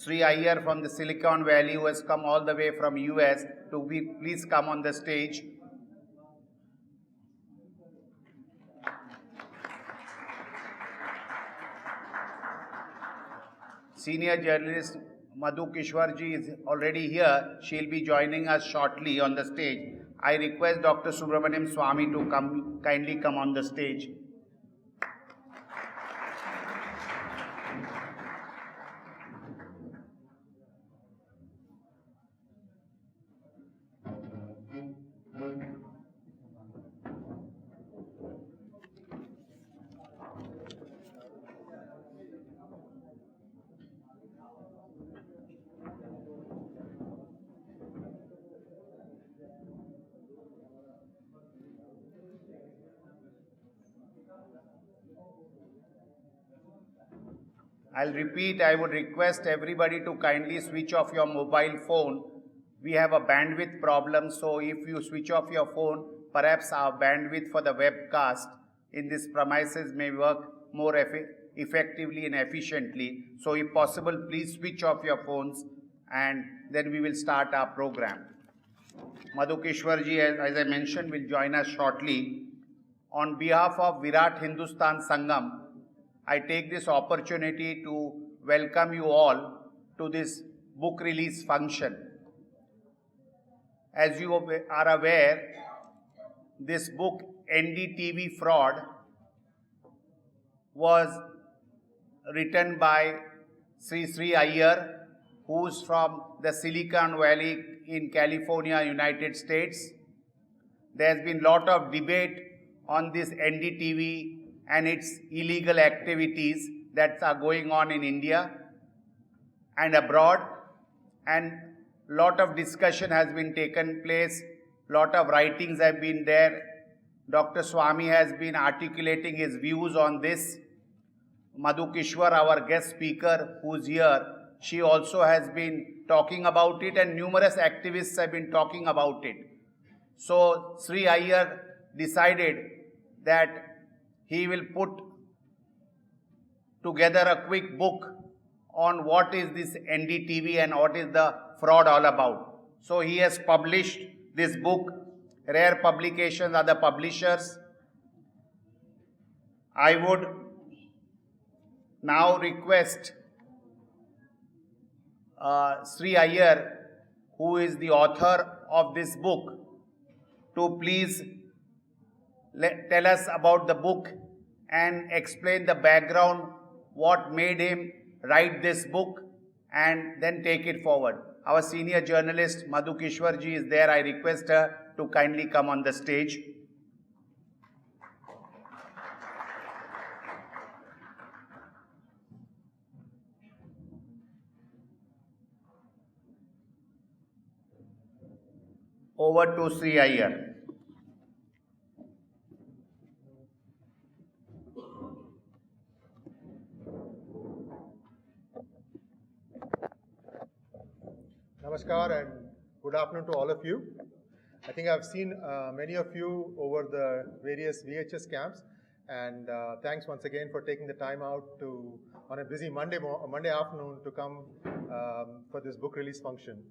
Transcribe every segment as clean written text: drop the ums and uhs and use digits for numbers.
Sri Iyer from the Silicon Valley, who has come all the way from US, to please come on the stage. Senior journalist Madhu Kishwarji is already here. She'll be joining us shortly on the stage. I request Dr. Subramanian Swamy to kindly come on the stage. I'll repeat, I would request everybody to kindly switch off your mobile phone. We have a bandwidth problem, so if you switch off your phone, perhaps our bandwidth for the webcast in this premises may work more effectively and efficiently. So if possible, please switch off your phones and then we will start our program. Madhu Kishwarji, as I mentioned, will join us shortly. On behalf of Virat Hindustan Sangam, I take this opportunity to welcome you all to this book release function. As you are aware, this book, NDTV Fraud, was written by Sri Iyer, who's from the Silicon Valley in California, United States. There's been a lot of debate on this NDTV and its illegal activities that are going on in India and abroad, and lot of discussion has been taken place, lot of writings have been there. Dr. Swamy has been articulating his views on this. Madhu Kishwar, our guest speaker who's here, she also has been talking about it, and numerous activists have been talking about it. So Sri Iyer decided that he will put together a quick book on what is this NDTV and what is the fraud all about. So he has published this book. Rare Publications are the publishers. I would now request Sri Iyer, who is the author of this book, to please tell us about the book and explain the background, what made him write this book, and then take it forward. Our senior journalist Madhu Kishwarji is there. I request her to kindly come on the stage. Over to Sri Iyer. Namaskar and good afternoon to all of you. I think I've seen many of you over the various VHS camps, and thanks once again for taking the time out to, on a busy Monday afternoon, to come for this book release function.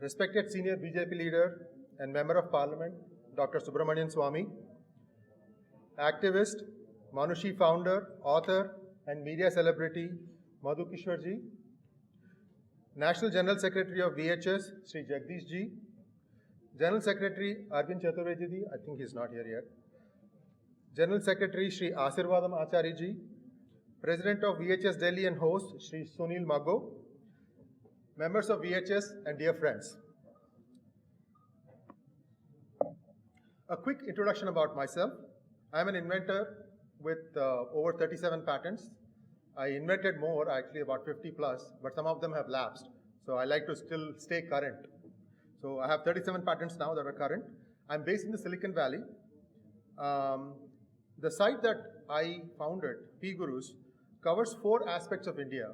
Respected senior BJP leader and member of parliament, Dr. Subramanian Swamy, activist, Manushi founder, author, and media celebrity, Madhu Kishwarji, National General Secretary of VHS, Sri Jagdish Ji, General Secretary Arvind Chaturvedi Ji, I think he's not here yet, General Secretary Sri Asirvadam Acharya Ji, President of VHS Delhi and host Sri Sunil Maggo, members of VHS and dear friends. A quick introduction about myself. I am an inventor with over 37 patents. I invented more, actually about 50 plus, but some of them have lapsed. So I like to still stay current. So I have 37 patents now that are current. I'm based in the Silicon Valley. The site that I founded, P-Gurus, covers 4 aspects of India: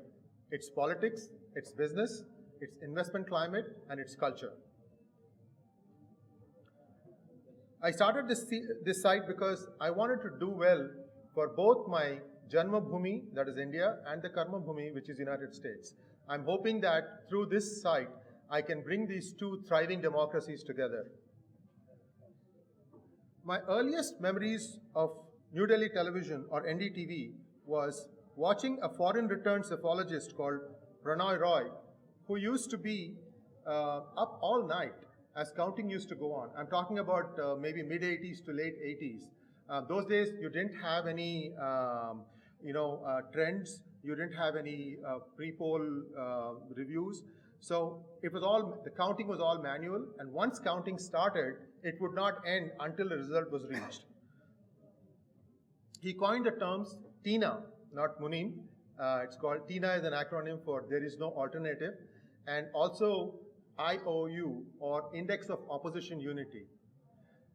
its politics, its business, its investment climate, and its culture. I started this site because I wanted to do well for both my Janma Bhumi, that is India, and the Karma Bhumi, which is United States. I'm hoping that through this site, I can bring these two thriving democracies together. My earliest memories of New Delhi television, or NDTV, was watching a foreign returned cephalogist called Prannoy Roy, who used to be up all night as counting used to go on. I'm talking about maybe mid-80s to late 80s. Those days, you didn't have any trends. You didn't have any pre-poll reviews. So it was all, the counting was all manual, and once counting started, it would not end until the result was reached. He coined the terms TINA, not Munim. It's called, TINA is an acronym for There Is No Alternative, and also IOU, or Index of Opposition Unity.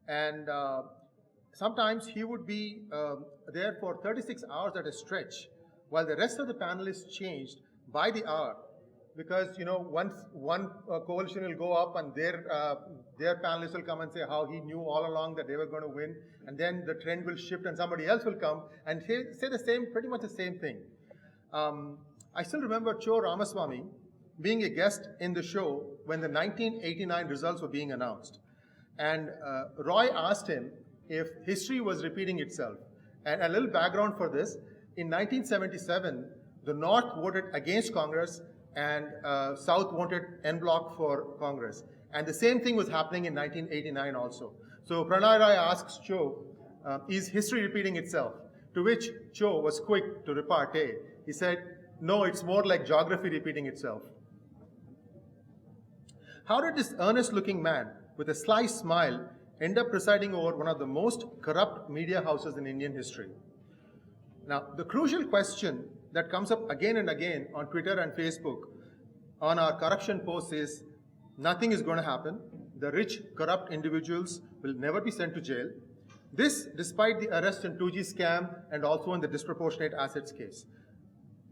And sometimes he would be there for 36 hours at a stretch, while the rest of the panelists changed by the hour. Because, once one coalition will go up and their panelists will come and say how he knew all along that they were going to win, and then the trend will shift and somebody else will come and say the same, pretty much the same thing. I still remember Cho Ramaswamy being a guest in the show when the 1989 results were being announced. And Roy asked him if history was repeating itself. And a little background for this, in 1977, the North voted against Congress and South wanted en bloc for Congress. And the same thing was happening in 1989 also. So Prannoy Roy asks Cho, is history repeating itself? To which Cho was quick to repartee. He said, no, it's more like geography repeating itself. How did this earnest-looking man with a sly smile end up presiding over one of the most corrupt media houses in Indian history? Now, the crucial question that comes up again and again on Twitter and Facebook on our corruption posts is, nothing is going to happen. The rich, corrupt individuals will never be sent to jail. This, despite the arrest in 2G scam and also in the disproportionate assets case.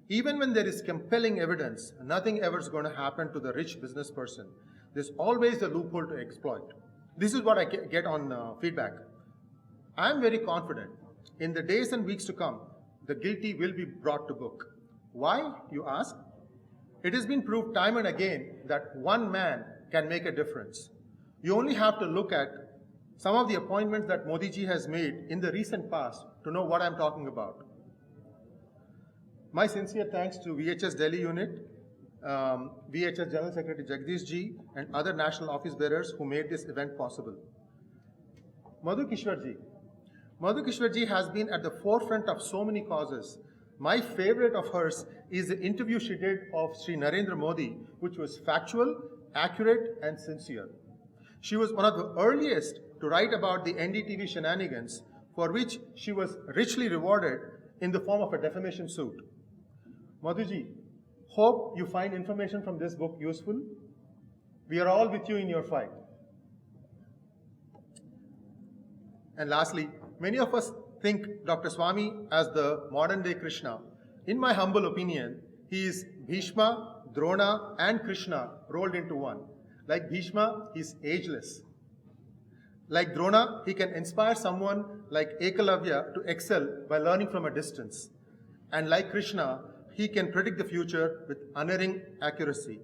Even when there is compelling evidence, nothing ever is going to happen to the rich business person. There's always a loophole to exploit. This is what I get on feedback. I'm very confident in the days and weeks to come, the guilty will be brought to book. Why, you ask? It has been proved time and again that one man can make a difference. You only have to look at some of the appointments that Modi ji has made in the recent past to know what I'm talking about. My sincere thanks to VHS Delhi unit, VHS General Secretary Jagdish ji, and other national office bearers who made this event possible. Madhu Kishwar ji. Madhu Kishwar ji has been at the forefront of so many causes. My favorite of hers is the interview she did of Sri Narendra Modi, which was factual, accurate, and sincere. She was one of the earliest to write about the NDTV shenanigans, for which she was richly rewarded in the form of a defamation suit. Madhu ji, hope you find information from this book useful. We are all with you in your fight. And lastly, many of us think Dr. Swami as the modern-day Krishna. In my humble opinion, he is Bhishma, Drona, and Krishna rolled into one. Like Bhishma, he is ageless. Like Drona, he can inspire someone like Ekalavya to excel by learning from a distance. And like Krishna, he can predict the future with unerring accuracy.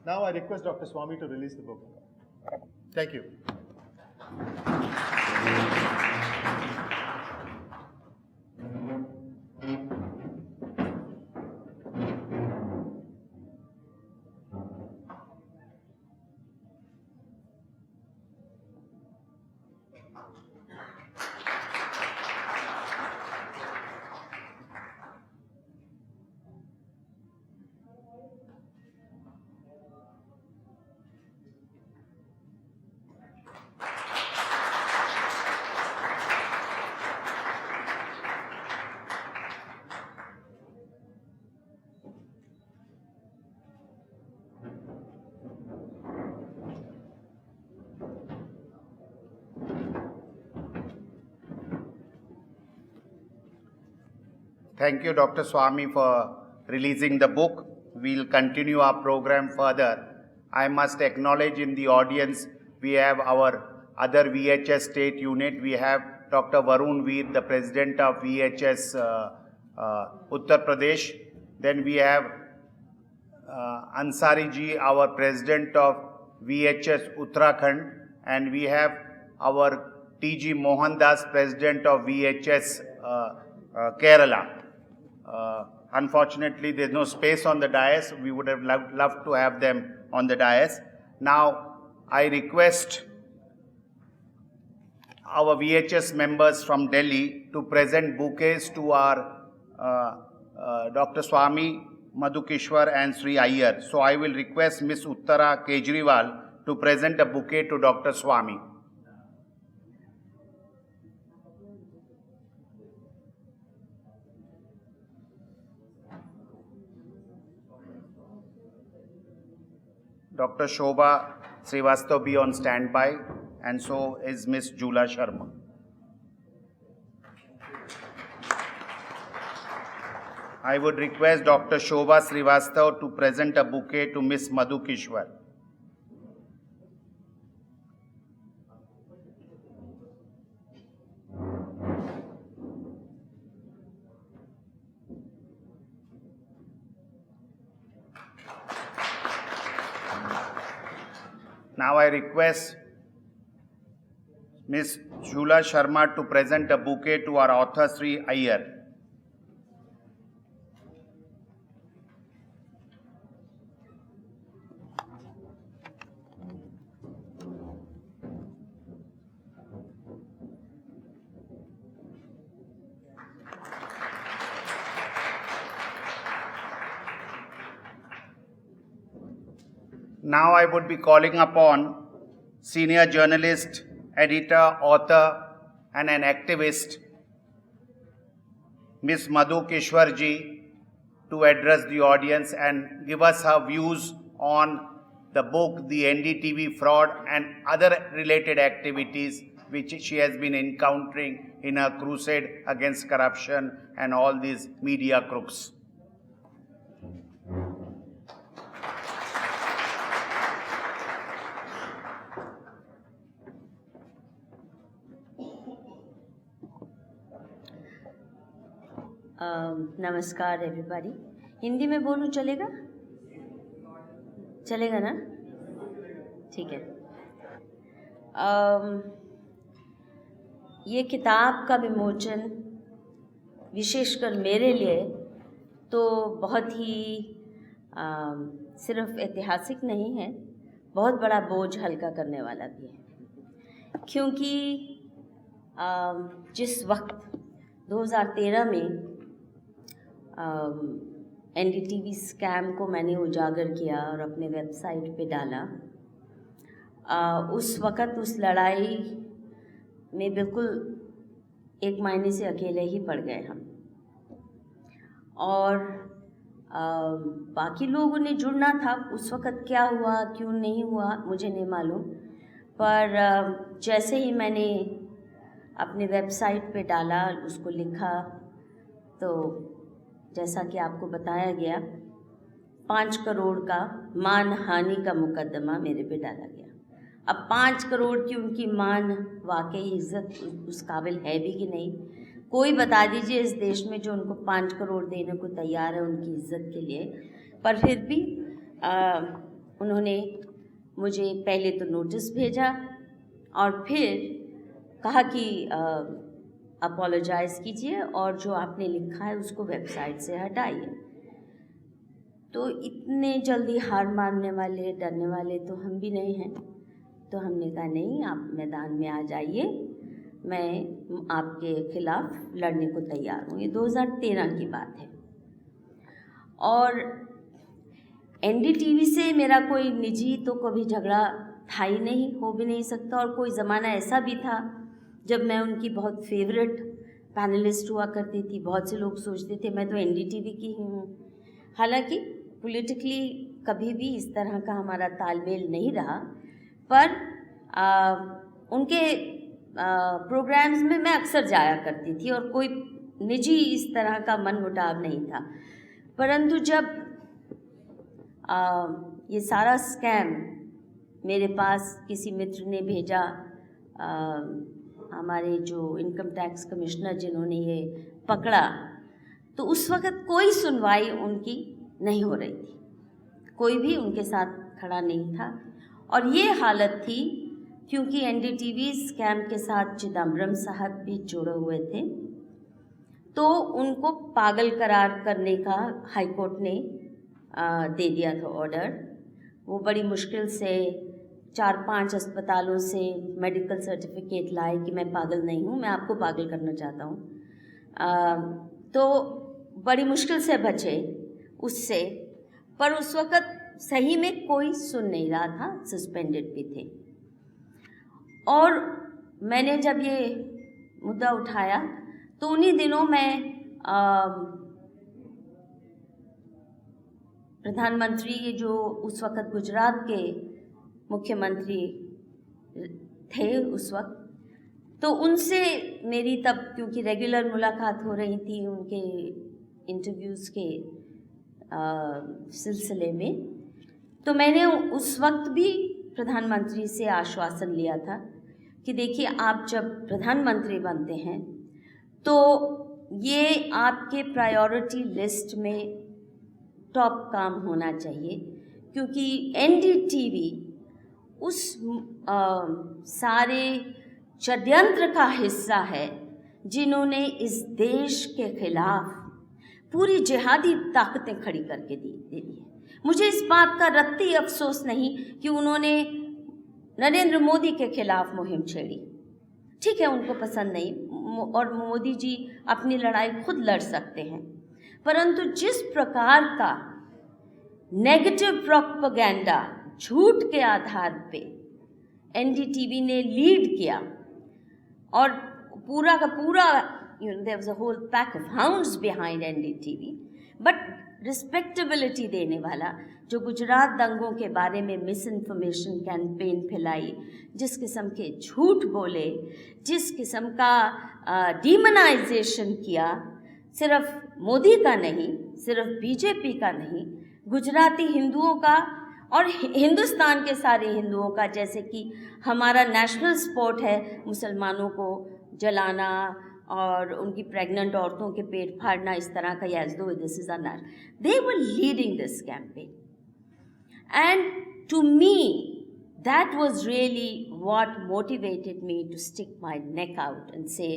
Now I request Dr. Swami to release the book. Thank you. Thank you, Dr. Swami, for releasing the book. We'll continue our program further. I must acknowledge in the audience, we have our other VHS state unit. We have Dr. Varun Veer, the president of VHS Uttar Pradesh. Then we have Ansari ji, our president of VHS Uttarakhand, and we have our TG Mohan Das, president of VHS Kerala. Unfortunately, there's no space on the dais. We would have loved to have them on the dais. Now, I request our VHS members from Delhi to present bouquets to our Dr. Swami Madhukeshwar and Sri Iyer. So I will request Ms. Uttara Kejriwal to present a bouquet to Dr. Swami. Dr. Shobha Srivastava be on standby, and so is Ms. Jula Sharma. I would request Dr. Shobha Srivastava to present a bouquet to Ms. Madhukeshwar. Now I request Ms. Jula Sharma to present a bouquet to our author Sri Iyer. Now I would be calling upon senior journalist, editor, author, and an activist, Ms. Madhukeshwar ji, to address the audience and give us her views on the book, The NDTV Fraud, and other related activities which she has been encountering in her crusade against corruption and all these media crooks. नमस्कार everybody. Hindi में बोलूं चलेगा? चलेगा ना? ठीक है। ये किताब का विमोचन विशेषकर मेरे लिए तो बहुत ही सिर्फ ऐतिहासिक नहीं है, बहुत बड़ा बोझ हल्का करने वाला भी है, क्योंकि जिस वक्त 2013 में NDTV स्कैम को मैंने उजागर किया और अपने वेबसाइट पे डाला, उस वक़्त उस लड़ाई में बिल्कुल एक मायने से अकेले ही पड़ गए हम, और बाकी लोगों ने जुड़ना था। उस वक़्त क्या हुआ क्यों नहीं हुआ मुझे नहीं मालूम, पर जैसे ही मैंने अपने वेबसाइट पे डाला, उसको लिखा, तो जैसा कि आपको बताया गया 5 करोड़ का मानहानि का मुकदमा मेरे पे डाला गया। अब 5 करोड़ की उनकी मान वाकई इज़्ज़त उस काबिल है भी कि नहीं? कोई बता दीजिए इस देश में जो उनको 5 करोड़ देने को तैयार है उनकी इज़्ज़त के लिए। पर फिर भी उन्होंने मुझे पहले तो नोटिस भेजा और फिर कहा कि अपोलोजाइज़ कीजिए और जो आपने लिखा है उसको वेबसाइट से हटाइए। तो इतने जल्दी हार मानने वाले, डरने वाले तो हम भी नहीं हैं। तो हमने कहा नहीं, आप मैदान में आ जाइए, मैं आपके खिलाफ लड़ने को तैयार हूँ। ये 2013 की बात है। और NDTV से मेरा कोई निजी तो कभी झगड़ा था ही नहीं, हो भी नहीं सकता। और कोई ज़माना ऐसा भी था जब मैं उनकी बहुत फेवरेट पैनलिस्ट हुआ करती थी। बहुत से लोग सोचते थे मैं तो NDTV की ही हूँ। हालांकि पॉलिटिकली कभी भी इस तरह का हमारा तालमेल नहीं रहा, पर उनके प्रोग्राम्स में मैं अक्सर जाया करती थी और कोई निजी इस तरह का मनमुटाव नहीं था। परंतु जब ये सारा स्कैम मेरे पास किसी मित्र ने भेजा हमारे जो इनकम टैक्स कमिश्नर जिन्होंने ये पकड़ा, तो उस वक़्त कोई सुनवाई उनकी नहीं हो रही थी, कोई भी उनके साथ खड़ा नहीं था। और ये हालत थी क्योंकि एनडीटीवी स्कैम के साथ चिदम्बरम साहब भी जुड़े हुए थे, तो उनको पागल करार करने का हाई कोर्ट ने दे दिया था ऑर्डर। वो बड़ी मुश्किल से 4-5 अस्पतालों से मेडिकल सर्टिफिकेट लाए कि मैं पागल नहीं हूँ, मैं आपको पागल करना चाहता हूँ। तो बड़ी मुश्किल से बचे उससे, पर उस वक़्त सही में कोई सुन नहीं रहा था, सस्पेंडेड भी थे। और मैंने जब ये मुद्दा उठाया तो उन्हीं दिनों मैं प्रधानमंत्री जो उस वक़्त गुजरात के मुख्यमंत्री थे उस वक्त, तो उनसे मेरी तब क्योंकि रेगुलर मुलाकात हो रही थी उनके इंटरव्यूज़ के सिलसिले में, तो मैंने उस वक्त भी प्रधानमंत्री से आश्वासन लिया था कि देखिए आप जब प्रधानमंत्री बनते हैं तो ये आपके प्रायोरिटी लिस्ट में टॉप काम होना चाहिए, क्योंकि एनडीटीवी उस सारे षड्यंत्र का हिस्सा है जिन्होंने इस देश के खिलाफ पूरी जिहादी ताकतें खड़ी करके दे दी है। मुझे इस बात का रत्ती अफसोस नहीं कि उन्होंने नरेंद्र मोदी के खिलाफ मुहिम छेड़ी। ठीक है, उनको पसंद नहीं और मोदी जी अपनी लड़ाई खुद लड़ सकते हैं, परंतु जिस प्रकार का नेगेटिव प्रोपेगेंडा झूठ के आधार पे एनडीटीवी ने लीड किया और पूरा का पूरा there was a whole pack of hounds behind NDTV, but respectability देने वाला जो गुजरात दंगों के बारे में मिस इन्फॉर्मेशन कैंपेन फैलाई, जिस किस्म के झूठ बोले, जिस किस्म का डीमनाइजेशन किया, सिर्फ मोदी का नहीं, सिर्फ बीजेपी का नहीं, गुजराती हिंदुओं का और हिंदुस्तान के सारे हिंदुओं का, जैसे कि हमारा नेशनल स्पोर्ट है मुसलमानों को जलाना और उनकी प्रेग्नेंट औरतों के पेट फाड़ना, इस तरह का, as though this is a not, they were leading this campaign. And to me that was really what motivated me to stick my neck out and say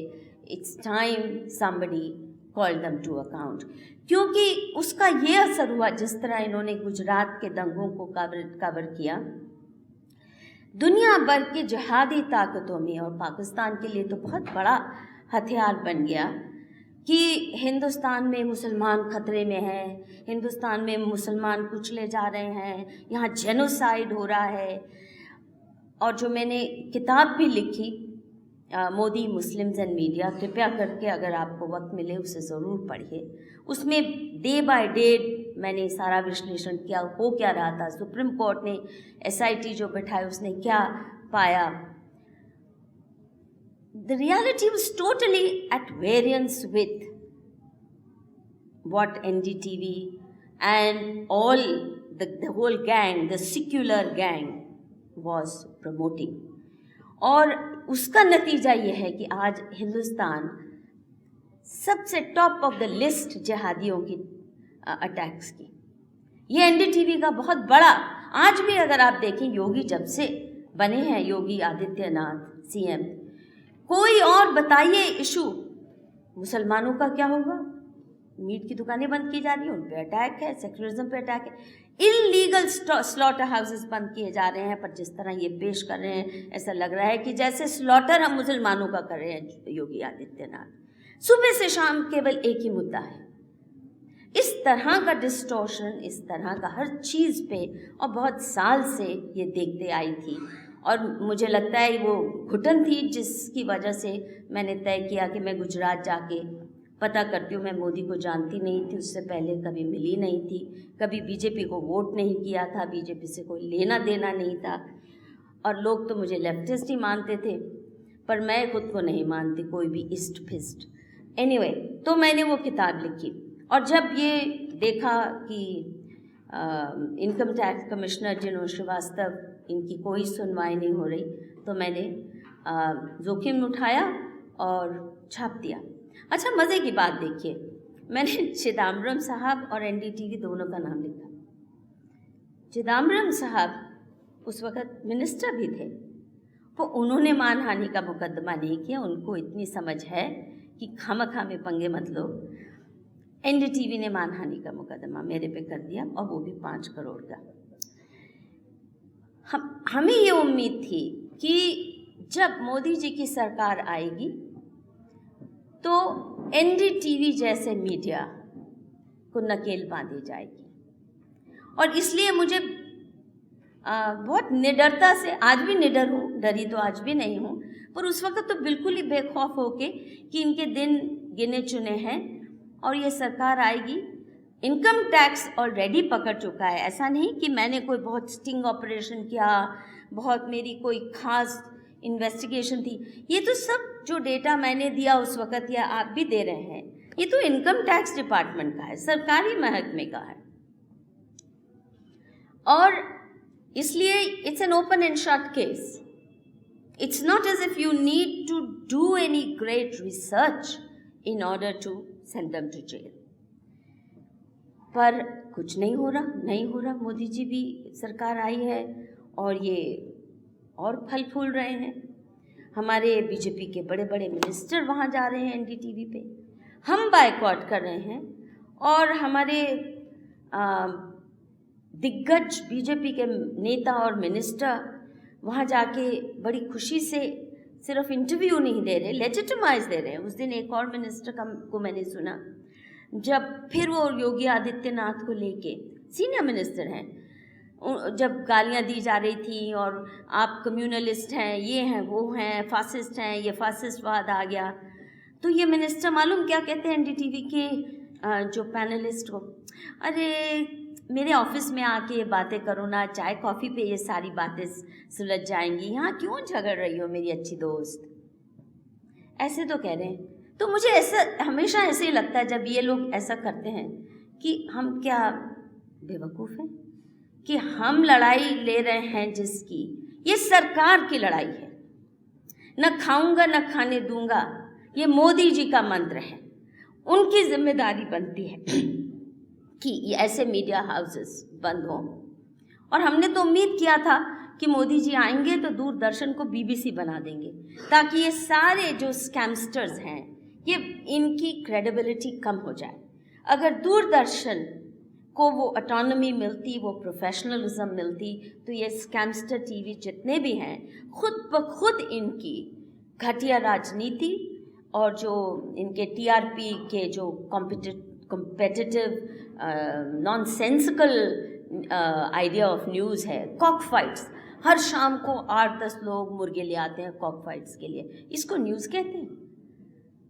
it's time somebody called them to account, क्योंकि उसका ये असर हुआ जिस तरह इन्होंने गुजरात के दंगों को कवर किया, दुनिया भर की जिहादी ताकतों में, और पाकिस्तान के लिए तो बहुत बड़ा हथियार बन गया कि हिंदुस्तान में मुसलमान खतरे में है, हिंदुस्तान में मुसलमान कुचले जा रहे हैं, यहाँ जेनोसाइड हो रहा है। और जो मैंने किताब भी लिखी मोदी मुस्लिम्स एंड मीडिया, कृपया करके अगर आपको वक्त मिले उसे ज़रूर पढ़िए। उसमें डे बाय डे मैंने सारा विश्लेषण किया, हो क्या रहा था, सुप्रीम कोर्ट ने एसआईटी जो बैठाई उसने क्या पाया। The reality was totally at variance with what NDTV and all the whole gang, the secular gang was promoting। और उसका नतीजा ये है कि आज हिंदुस्तान सबसे टॉप ऑफ द लिस्ट जिहादियों की अटैक्स की। ये एनडीटीवी का बहुत बड़ा, आज भी अगर आप देखें, योगी जब से बने हैं, योगी आदित्यनाथ सीएम, कोई और बताइए इशू, मुसलमानों का क्या होगा? मीट की दुकानें बंद की जा रही हैं, उन पे अटैक है, सेक्युलरिज्म पे अटैक है, इलीगल स्लॉटर हाउसेस बंद किए जा रहे हैं। पर जिस तरह ये पेश कर रहे हैं, ऐसा लग रहा है कि जैसे स्लॉटर हम मुसलमानों का कर रहे हैं योगी आदित्यनाथ। सुबह से शाम केवल एक ही मुद्दा है। इस तरह का डिस्टॉर्शन, इस तरह का हर चीज़ पे, और बहुत साल से ये देखते आई थी, और मुझे लगता है वो घुटन थी जिसकी वजह से मैंने तय किया कि मैं गुजरात जाके पता करती हूँ। मैं मोदी को जानती नहीं थी, उससे पहले कभी मिली नहीं थी, कभी बीजेपी को वोट नहीं किया था, बीजेपी से कोई लेना देना नहीं था, और लोग तो मुझे लेफ्टिस्ट ही मानते थे, पर मैं खुद को नहीं मानती कोई भी ईस्ट फिस्ट। एनीवे, तो मैंने वो किताब लिखी, और जब ये देखा कि इनकम टैक्स कमिश्नर जिन्होंने श्रीवास्तव, इनकी कोई सुनवाई नहीं हो रही, तो मैंने जोखिम उठाया और छाप दिया। अच्छा, मज़े की बात देखिए, मैंने चिदम्बरम साहब और एनडीटीवी दोनों का नाम लिखा। चिदम्बरम साहब उस वक़्त मिनिस्टर भी थे, तो उन्होंने मानहानि का मुकदमा नहीं किया, उनको इतनी समझ है कि खामखा में पंगे मत लो। एनडीटीवी ने मानहानि का मुकदमा मेरे पे कर दिया, और वो भी 5 करोड़ का। हमें ये उम्मीद थी कि जब मोदी जी की सरकार आएगी तो एनडीटीवी जैसे मीडिया को नकेल बांधी जाएगी, और इसलिए मुझे बहुत निडरता से, आज भी निडर हूँ, डरी तो आज भी नहीं हूँ, पर उस वक्त तो बिल्कुल ही बेखौफ होके कि इनके दिन गिने चुने हैं और ये सरकार आएगी। इनकम टैक्स ऑलरेडी पकड़ चुका है, ऐसा नहीं कि मैंने कोई बहुत स्टिंग ऑपरेशन किया, बहुत मेरी कोई खास इन्वेस्टिगेशन थी। ये तो सब जो डेटा मैंने दिया उस वक़्त या आप भी दे रहे हैं, ये तो इनकम टैक्स डिपार्टमेंट का है, सरकारी महकमे का है, और इसलिए it's an open and shut case. It's not as if you need to do any great research in order to send them to jail. पर कुछ नहीं हो रहा। मोदी जी भी सरकार आई है और ये और फल फूल रहे हैं। हमारे बीजेपी के बड़े बड़े मिनिस्टर वहाँ जा रहे हैं एनडीटीवी पे, हम बायकॉट कर रहे हैं, और हमारे दिग्गज बीजेपी के नेता और मिनिस्टर वहाँ जाके बड़ी खुशी से सिर्फ इंटरव्यू नहीं दे रहे, लेजिटिमाइज दे रहे हैं। उस दिन एक और मिनिस्टर को मैंने सुना, जब फिर वो योगी आदित्यनाथ को लेके, सीनियर मिनिस्टर हैं, जब गालियां दी जा रही थी और आप कम्युनलिस्ट हैं, ये हैं, वो हैं, फासिस्ट हैं, ये फासिस्टवाद आ गया, तो ये मिनिस्टर मालूम क्या कहते हैं एनडीटीवी के जो पैनलिस्ट को, अरे मेरे ऑफिस में आके ये बातें करो ना, चाय कॉफ़ी पे ये सारी बातें सुलझ जाएंगी, यहाँ क्यों झगड़ रही हो मेरी अच्छी दोस्त, ऐसे तो कह रहे हैं। तो मुझे ऐसा हमेशा ऐसे ही लगता है जब ये लोग ऐसा करते हैं कि हम क्या बेवकूफ़ हैं कि हम लड़ाई ले रहे हैं जिसकी, ये सरकार की लड़ाई है। न खाऊंगा न खाने दूंगा, ये मोदी जी का मंत्र है, उनकी जिम्मेदारी बनती है कि ये ऐसे मीडिया हाउसेस बंद हों। और हमने तो उम्मीद किया था कि मोदी जी आएंगे तो दूरदर्शन को बीबीसी बना देंगे, ताकि ये सारे जो स्कैमस्टर्स हैं, ये इनकी क्रेडिबिलिटी कम हो जाए। अगर दूरदर्शन को वो ऑटोनॉमी मिलती, वो प्रोफेशनलिज्म मिलती, तो ये स्कैमस्टर टीवी जितने भी हैं खुद ब खुद इनकी घटिया राजनीति और जो इनके टीआरपी के जो competitive nonsensical idea of news है, कॉक फाइट्स, हर शाम को 8-10 लोग मुर्गे ले आते हैं कॉक फाइट्स के लिए, इसको न्यूज़ कहते हैं?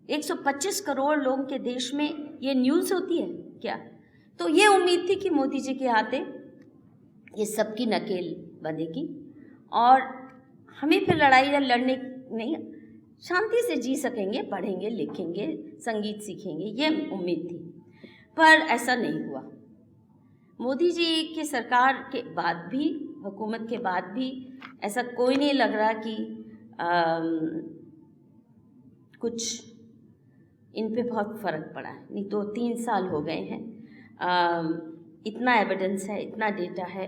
125 करोड़ लोगों के देश में ये न्यूज़ होती है क्या? तो ये उम्मीद थी कि मोदी जी के आते ये सबकी नकेल बंधेगी और हमें फिर लड़ाई लड़ने नहीं, शांति से जी सकेंगे, पढ़ेंगे, लिखेंगे, संगीत सीखेंगे, ये उम्मीद थी। पर ऐसा नहीं हुआ। मोदी जी की सरकार के बाद भी, हुकूमत के बाद भी ऐसा कोई नहीं लग रहा कि कुछ इन पे बहुत फ़र्क पड़ा है। नहीं तो 3 साल हो गए हैं, इतना एविडेंस है, इतना डेटा है,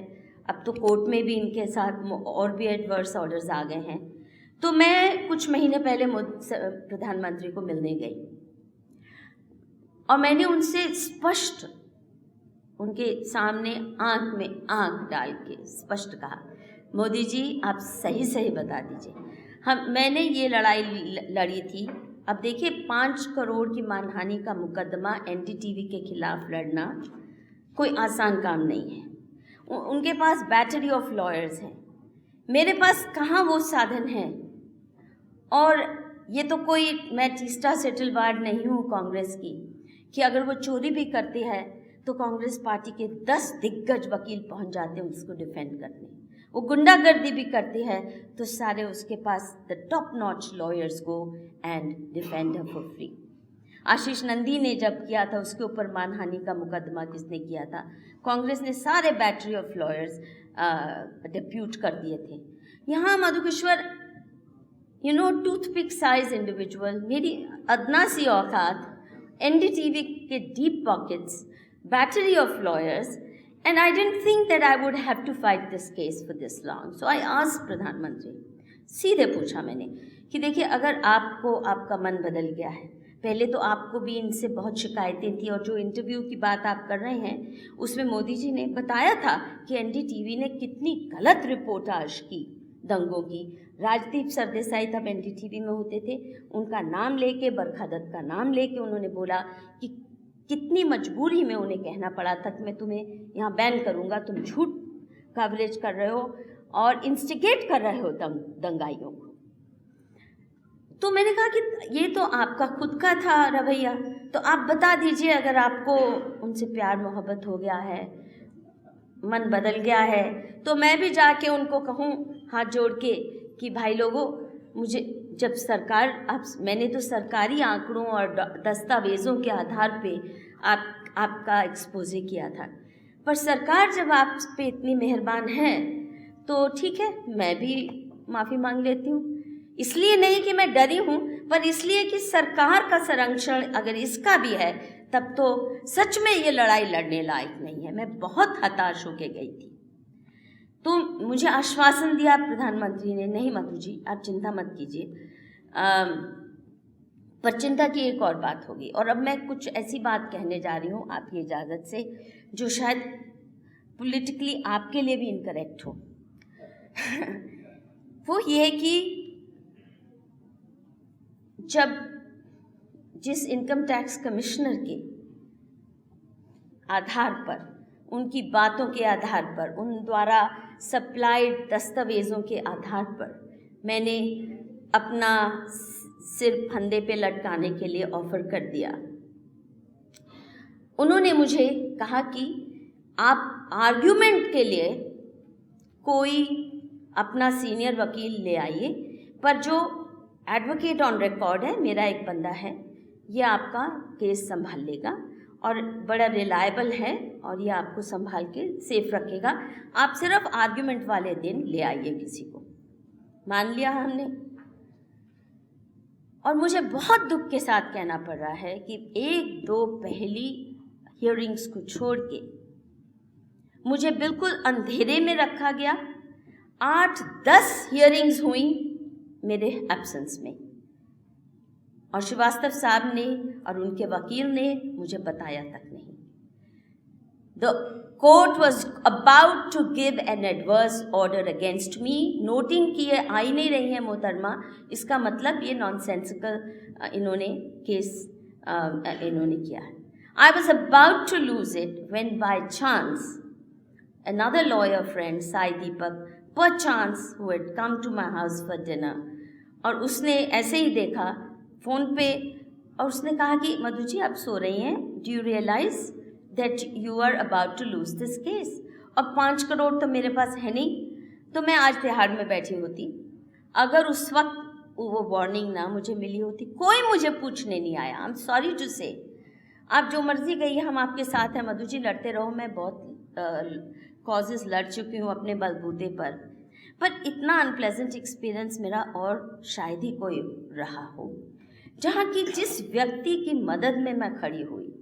अब तो कोर्ट में भी इनके साथ और भी एडवर्स ऑर्डर्स आ गए हैं। तो मैं कुछ महीने पहले प्रधानमंत्री को मिलने गई और मैंने उनसे स्पष्ट, उनके सामने आंख में आंख डाल के स्पष्ट कहा, मोदी जी आप सही सही बता दीजिए, मैंने ये लड़ाई लड़ी थी। अब देखिए 5 करोड़ की मानहानि का मुकदमा एनडीटीवी के खिलाफ लड़ना कोई आसान काम नहीं है। उनके पास बैटरी ऑफ लॉयर्स हैं, मेरे पास कहाँ वो साधन हैं। और ये तो कोई, मैं तीसरा सेटलवार्ड नहीं हूँ कांग्रेस की कि अगर वो चोरी भी करती है तो कांग्रेस पार्टी के 10 दिग्गज वकील पहुँच जाते हैं उसको डिफेंड करने। वो गुंडागर्दी भी करती है तो सारे उसके पास the top notch lawyers go and defend her for free. Ashish Nandy ने जब किया था उसके ऊपर मानहानि का मुकदमा किसने किया था? कांग्रेस ने सारे बैटरी ऑफ लॉयर्स डिप्यूट कर दिए थे। यहाँ मधुकेश्वर टूथपिक साइज इंडिविजुअल, मेरी अदना सी औकात, NDTV के deep pockets, battery of lawyers, and I didn't think that I would have to fight this case for this long. So I asked प्रधानमंत्री, सीधे पूछा मैंने कि देखिए, अगर आपको आपका मन बदल गया है, पहले तो आपको भी इनसे बहुत शिकायतें थी, और जो इंटरव्यू की बात आप कर रहे हैं उसमें मोदी जी ने बताया था कि NDTV ने कितनी गलत रिपोर्टाज की दंगों की। राजदीप सरदेसाई तब NDTV में होते थे, उनका नाम लेके, बरखा दत्त का नाम लेके उन्होंने बोला कि कितनी मजबूरी में उन्हें कहना पड़ा था कि मैं तुम्हें यहाँ बैन करूँगा, तुम झूठ कवरेज कर रहे हो और इंस्टिगेट कर रहे हो दंगाइयों को। तो मैंने कहा कि ये तो आपका खुद का था रवैया, तो आप बता दीजिए, अगर आपको उनसे प्यार मोहब्बत हो गया है, मन बदल गया है, तो मैं भी जाके उनको कहूँ हाथ जोड़ के कि भाई लोगों, मुझे जब मैंने तो सरकारी आंकड़ों और दस्तावेज़ों के आधार पे आपका एक्सपोजे किया था, पर सरकार जब आप पे इतनी मेहरबान है तो ठीक है, मैं भी माफ़ी मांग लेती हूँ। इसलिए नहीं कि मैं डरी हूँ, पर इसलिए कि सरकार का संरक्षण अगर इसका भी है, तब तो सच में ये लड़ाई लड़ने लायक नहीं है। मैं बहुत हताश होके गई थी। तो मुझे आश्वासन दिया प्रधानमंत्री ने, नहीं मधु जी आप चिंता मत कीजिए, पर चिंता की एक और बात होगी। और अब मैं कुछ ऐसी बात कहने जा रही हूँ आपकी इजाज़त से, जो शायद पॉलिटिकली आपके लिए भी इनकरेक्ट हो। वो ये कि जब जिस इनकम टैक्स कमिश्नर के आधार पर, उनकी बातों के आधार पर, उन द्वारा सप्लाइड दस्तावेज़ों के आधार पर मैंने अपना सिर फंदे पे लटकाने के लिए ऑफ़र कर दिया, उन्होंने मुझे कहा कि आप आर्ग्यूमेंट के लिए कोई अपना सीनियर वकील ले आइए, पर जो एडवोकेट ऑन रिकॉर्ड है, मेरा एक बंदा है, ये आपका केस संभाल लेगा और बड़ा रिलायबल है और ये आपको संभाल के सेफ रखेगा, आप सिर्फ आर्ग्यूमेंट वाले दिन ले आइए किसी को। मान लिया हमने। और मुझे बहुत दुख के साथ कहना पड़ रहा है कि 1-2 पहली हियरिंग्स को छोड़ के मुझे बिल्कुल अंधेरे में रखा गया। 8-10 हियरिंग्स हुई मेरे एब्सेंस में, और श्रीवास्तव साहब ने और उनके वकील ने मुझे बताया तक नहीं। The court was about to give an adverse order against me, noting कि ये आ ही नहीं रही है मोहतरमा, इसका मतलब ये नॉनसेंसिकल इन्होंने केस इन्होंने किया है। I was about to lose it when by chance another lawyer friend, Sai Deepak, perchance who had come to my house for dinner, और उसने ऐसे ही देखा फ़ोन पे और उसने कहा कि मधु जी आप सो रही हैं, do you realise that you are about to lose this case. अब 5 करोड़ तो मेरे पास है नहीं, तो मैं आज तिहाड़ में बैठी होती। अगर उस वक्त वो वार्निंग ना मुझे मिली होती, कोई मुझे पूछने नहीं आया। आई एम सॉरी टू से, आप जो मर्जी कहिए, हम आपके साथ हैं मधु जी, लड़ते रहो। मैं बहुत कॉजेज़ लड़ चुकी हूँ अपने बलबूते पर इतना अनप्लेजेंट एक्सपीरियंस मेरा और शायद ही कोई रहा हो, जहाँ की जिस व्यक्ति की मदद में मैं खड़ी हुई,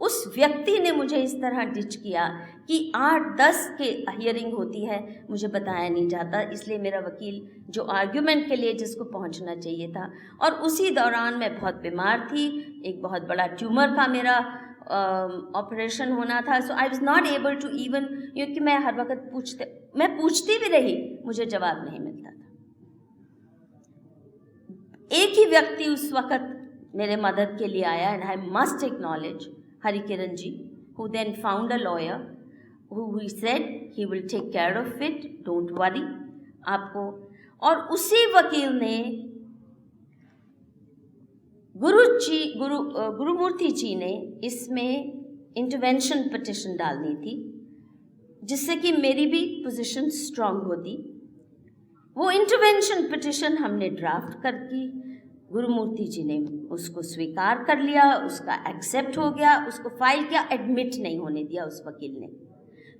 उस व्यक्ति ने मुझे इस तरह डिच किया कि 8-10 के हियरिंग होती है, मुझे बताया नहीं जाता। इसलिए मेरा वकील जो आर्ग्यूमेंट के लिए जिसको पहुंचना चाहिए था, और उसी दौरान मैं बहुत बीमार थी, एक बहुत बड़ा ट्यूमर का मेरा ऑपरेशन होना था। So I was not able to even, क्योंकि मैं हर वक्त मैं पूछती भी रही, मुझे जवाब नहीं मिलता था। एक ही व्यक्ति उस वक्त मेरे मदद के लिए आया, and I must acknowledge Harikiran ji, who then found a lawyer who he said he will take care of it, don't worry आपको। और उसी वकील ने गुरुमूर्ति जी ने इसमें इंटरवेंशन पिटिशन डालनी थी, जिससे कि मेरी भी पोजीशन स्ट्रांग होती। वो इंटरवेंशन पिटिशन हमने ड्राफ्ट करके गुरुमूर्ति जी ने उसको स्वीकार कर लिया, उसका एक्सेप्ट हो गया, उसको फाइल किया, एडमिट नहीं होने दिया उस वकील ने।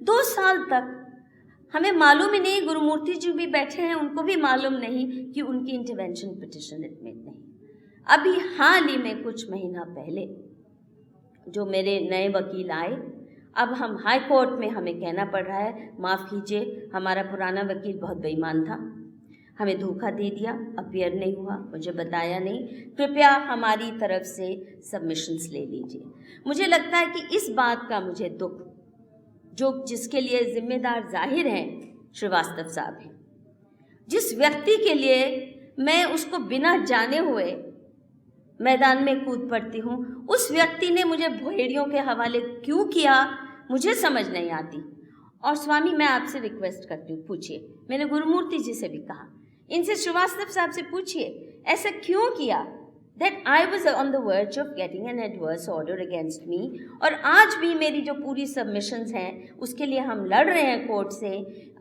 2 साल तक हमें मालूम ही नहीं, गुरुमूर्ति जी भी बैठे हैं, उनको भी मालूम नहीं कि उनकी इंटरवेंशन पिटिशन एडमिट नहीं। अभी हाल ही में कुछ महीना पहले जो मेरे नए वकील आए, अब हम हाई कोर्ट में हमें कहना पड़ रहा है, माफ़ कीजिए हमारा पुराना वकील बहुत बेईमान था, हमें धोखा दे दिया, अपीयर नहीं हुआ, मुझे बताया नहीं, कृपया हमारी तरफ से सबमिशंस ले लीजिए। मुझे लगता है कि इस बात का मुझे दुख, जो जिसके लिए जिम्मेदार जाहिर हैं श्रीवास्तव साहब हैं, जिस व्यक्ति के लिए मैं उसको बिना जाने हुए मैदान में कूद पड़ती हूँ, उस व्यक्ति ने मुझे भेड़ियों के हवाले क्यों किया, मुझे समझ नहीं आती। और स्वामी, मैं आपसे रिक्वेस्ट करती हूँ, पूछिए, मैंने गुरुमूर्ति जी से भी कहा, इनसे श्रीवास्तव साहब से पूछिए ऐसा क्यों किया, that I was on the verge of getting an adverse order against me. और आज भी मेरी जो पूरी सबमिशंस हैं उसके लिए हम लड़ रहे हैं कोर्ट से,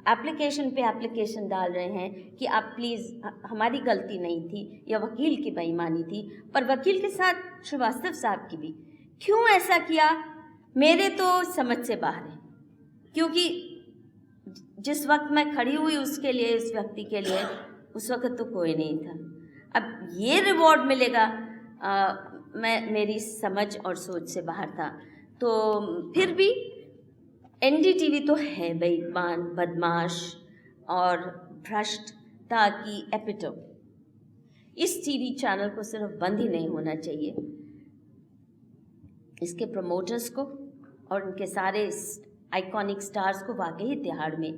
एप्लीकेशन पे एप्लीकेशन डाल रहे हैं कि आप प्लीज़, हमारी गलती नहीं थी या वकील की बेईमानी थी, पर वकील के साथ श्रीवास्तव साहब की भी। क्यों ऐसा किया, मेरे तो समझ से बाहर है, क्योंकि जिस वक्त मैं खड़ी हुई उसके लिए, उस व्यक्ति के लिए, उस वक्त तो कोई नहीं था। अब ये रिवॉर्ड मिलेगा, मेरी समझ और सोच से बाहर था। तो फिर भी एनडीटीवी तो है बेईमान, बदमाश और भ्रष्टता की एपिटोम। इस टीवी चैनल को सिर्फ बंद ही नहीं होना चाहिए, इसके प्रमोटर्स को और उनके सारे आइकॉनिक स्टार्स को वाकई तिहाड़ में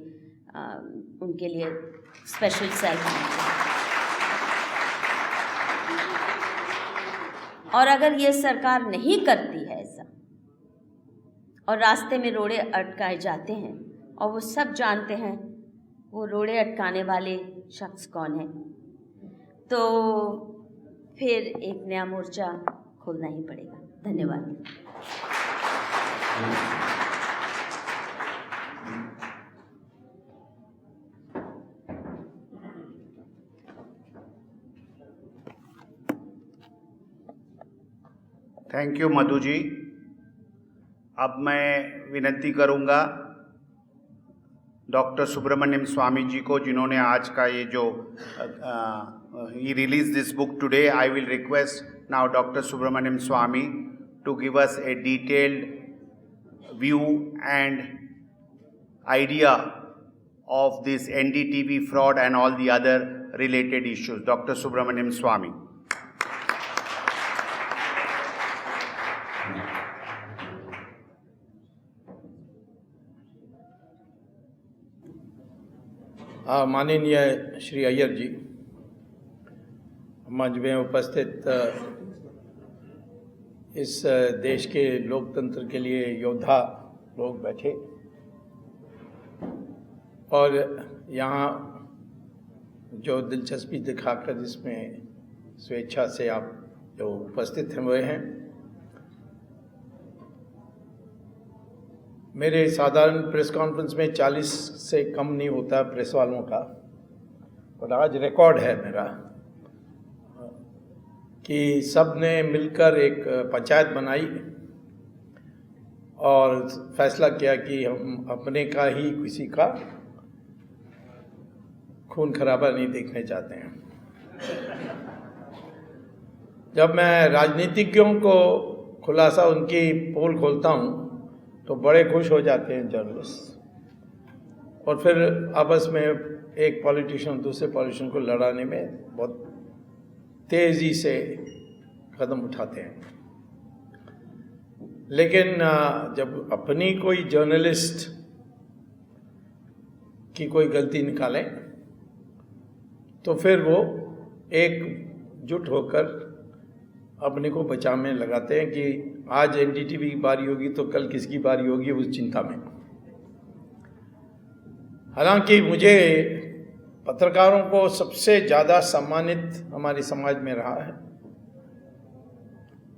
उनके लिए स्पेशल सेल होना चाहिए। और अगर ये सरकार नहीं करती है ऐसा, और रास्ते में रोड़े अटकाए जाते हैं, और वो सब जानते हैं वो रोड़े अटकाने वाले शख्स कौन है, तो फिर एक नया मोर्चा खोलना ही पड़ेगा। धन्यवाद। Thank you Madhu ji. अब मैं विनती करूंगा डॉक्टर सुब्रमण्यम स्वामी जी को, जिन्होंने आज का ये जो he released this book today. I will request now Dr. Subramaniam Swami to give us a detailed view and idea of this NDTV fraud and all the other related issues. Dr. Subramaniam Swami. माननीय श्री अय्यर जी, मंच में उपस्थित इस देश के लोकतंत्र के लिए योद्धा लोग बैठे, और यहाँ जो दिलचस्पी दिखाकर इसमें स्वेच्छा से आप जो उपस्थित हुए हैं, मेरे साधारण प्रेस कॉन्फ्रेंस में 40 से कम नहीं होता प्रेस वालों का, और आज रिकॉर्ड है मेरा कि सब ने मिलकर एक पंचायत बनाई और फैसला किया कि हम अपने का ही किसी का खून खराबा नहीं देखने चाहते हैं। जब मैं राजनीतिज्ञों को खुलासा उनकी पोल खोलता हूँ तो बड़े खुश हो जाते हैं जर्नलिस्ट, और फिर आपस में एक पॉलिटिशियन दूसरे पॉलिटिशियन को लड़ाने में बहुत तेज़ी से कदम उठाते हैं। लेकिन जब अपनी कोई जर्नलिस्ट की कोई गलती निकालें तो फिर वो एकजुट होकर अपने को बचाव में लगाते हैं कि आज एनडीटीवी की बारी होगी तो कल किसकी बारी होगी, उस चिंता में। हालांकि मुझे पत्रकारों को सबसे ज़्यादा सम्मानित हमारे समाज में रहा है,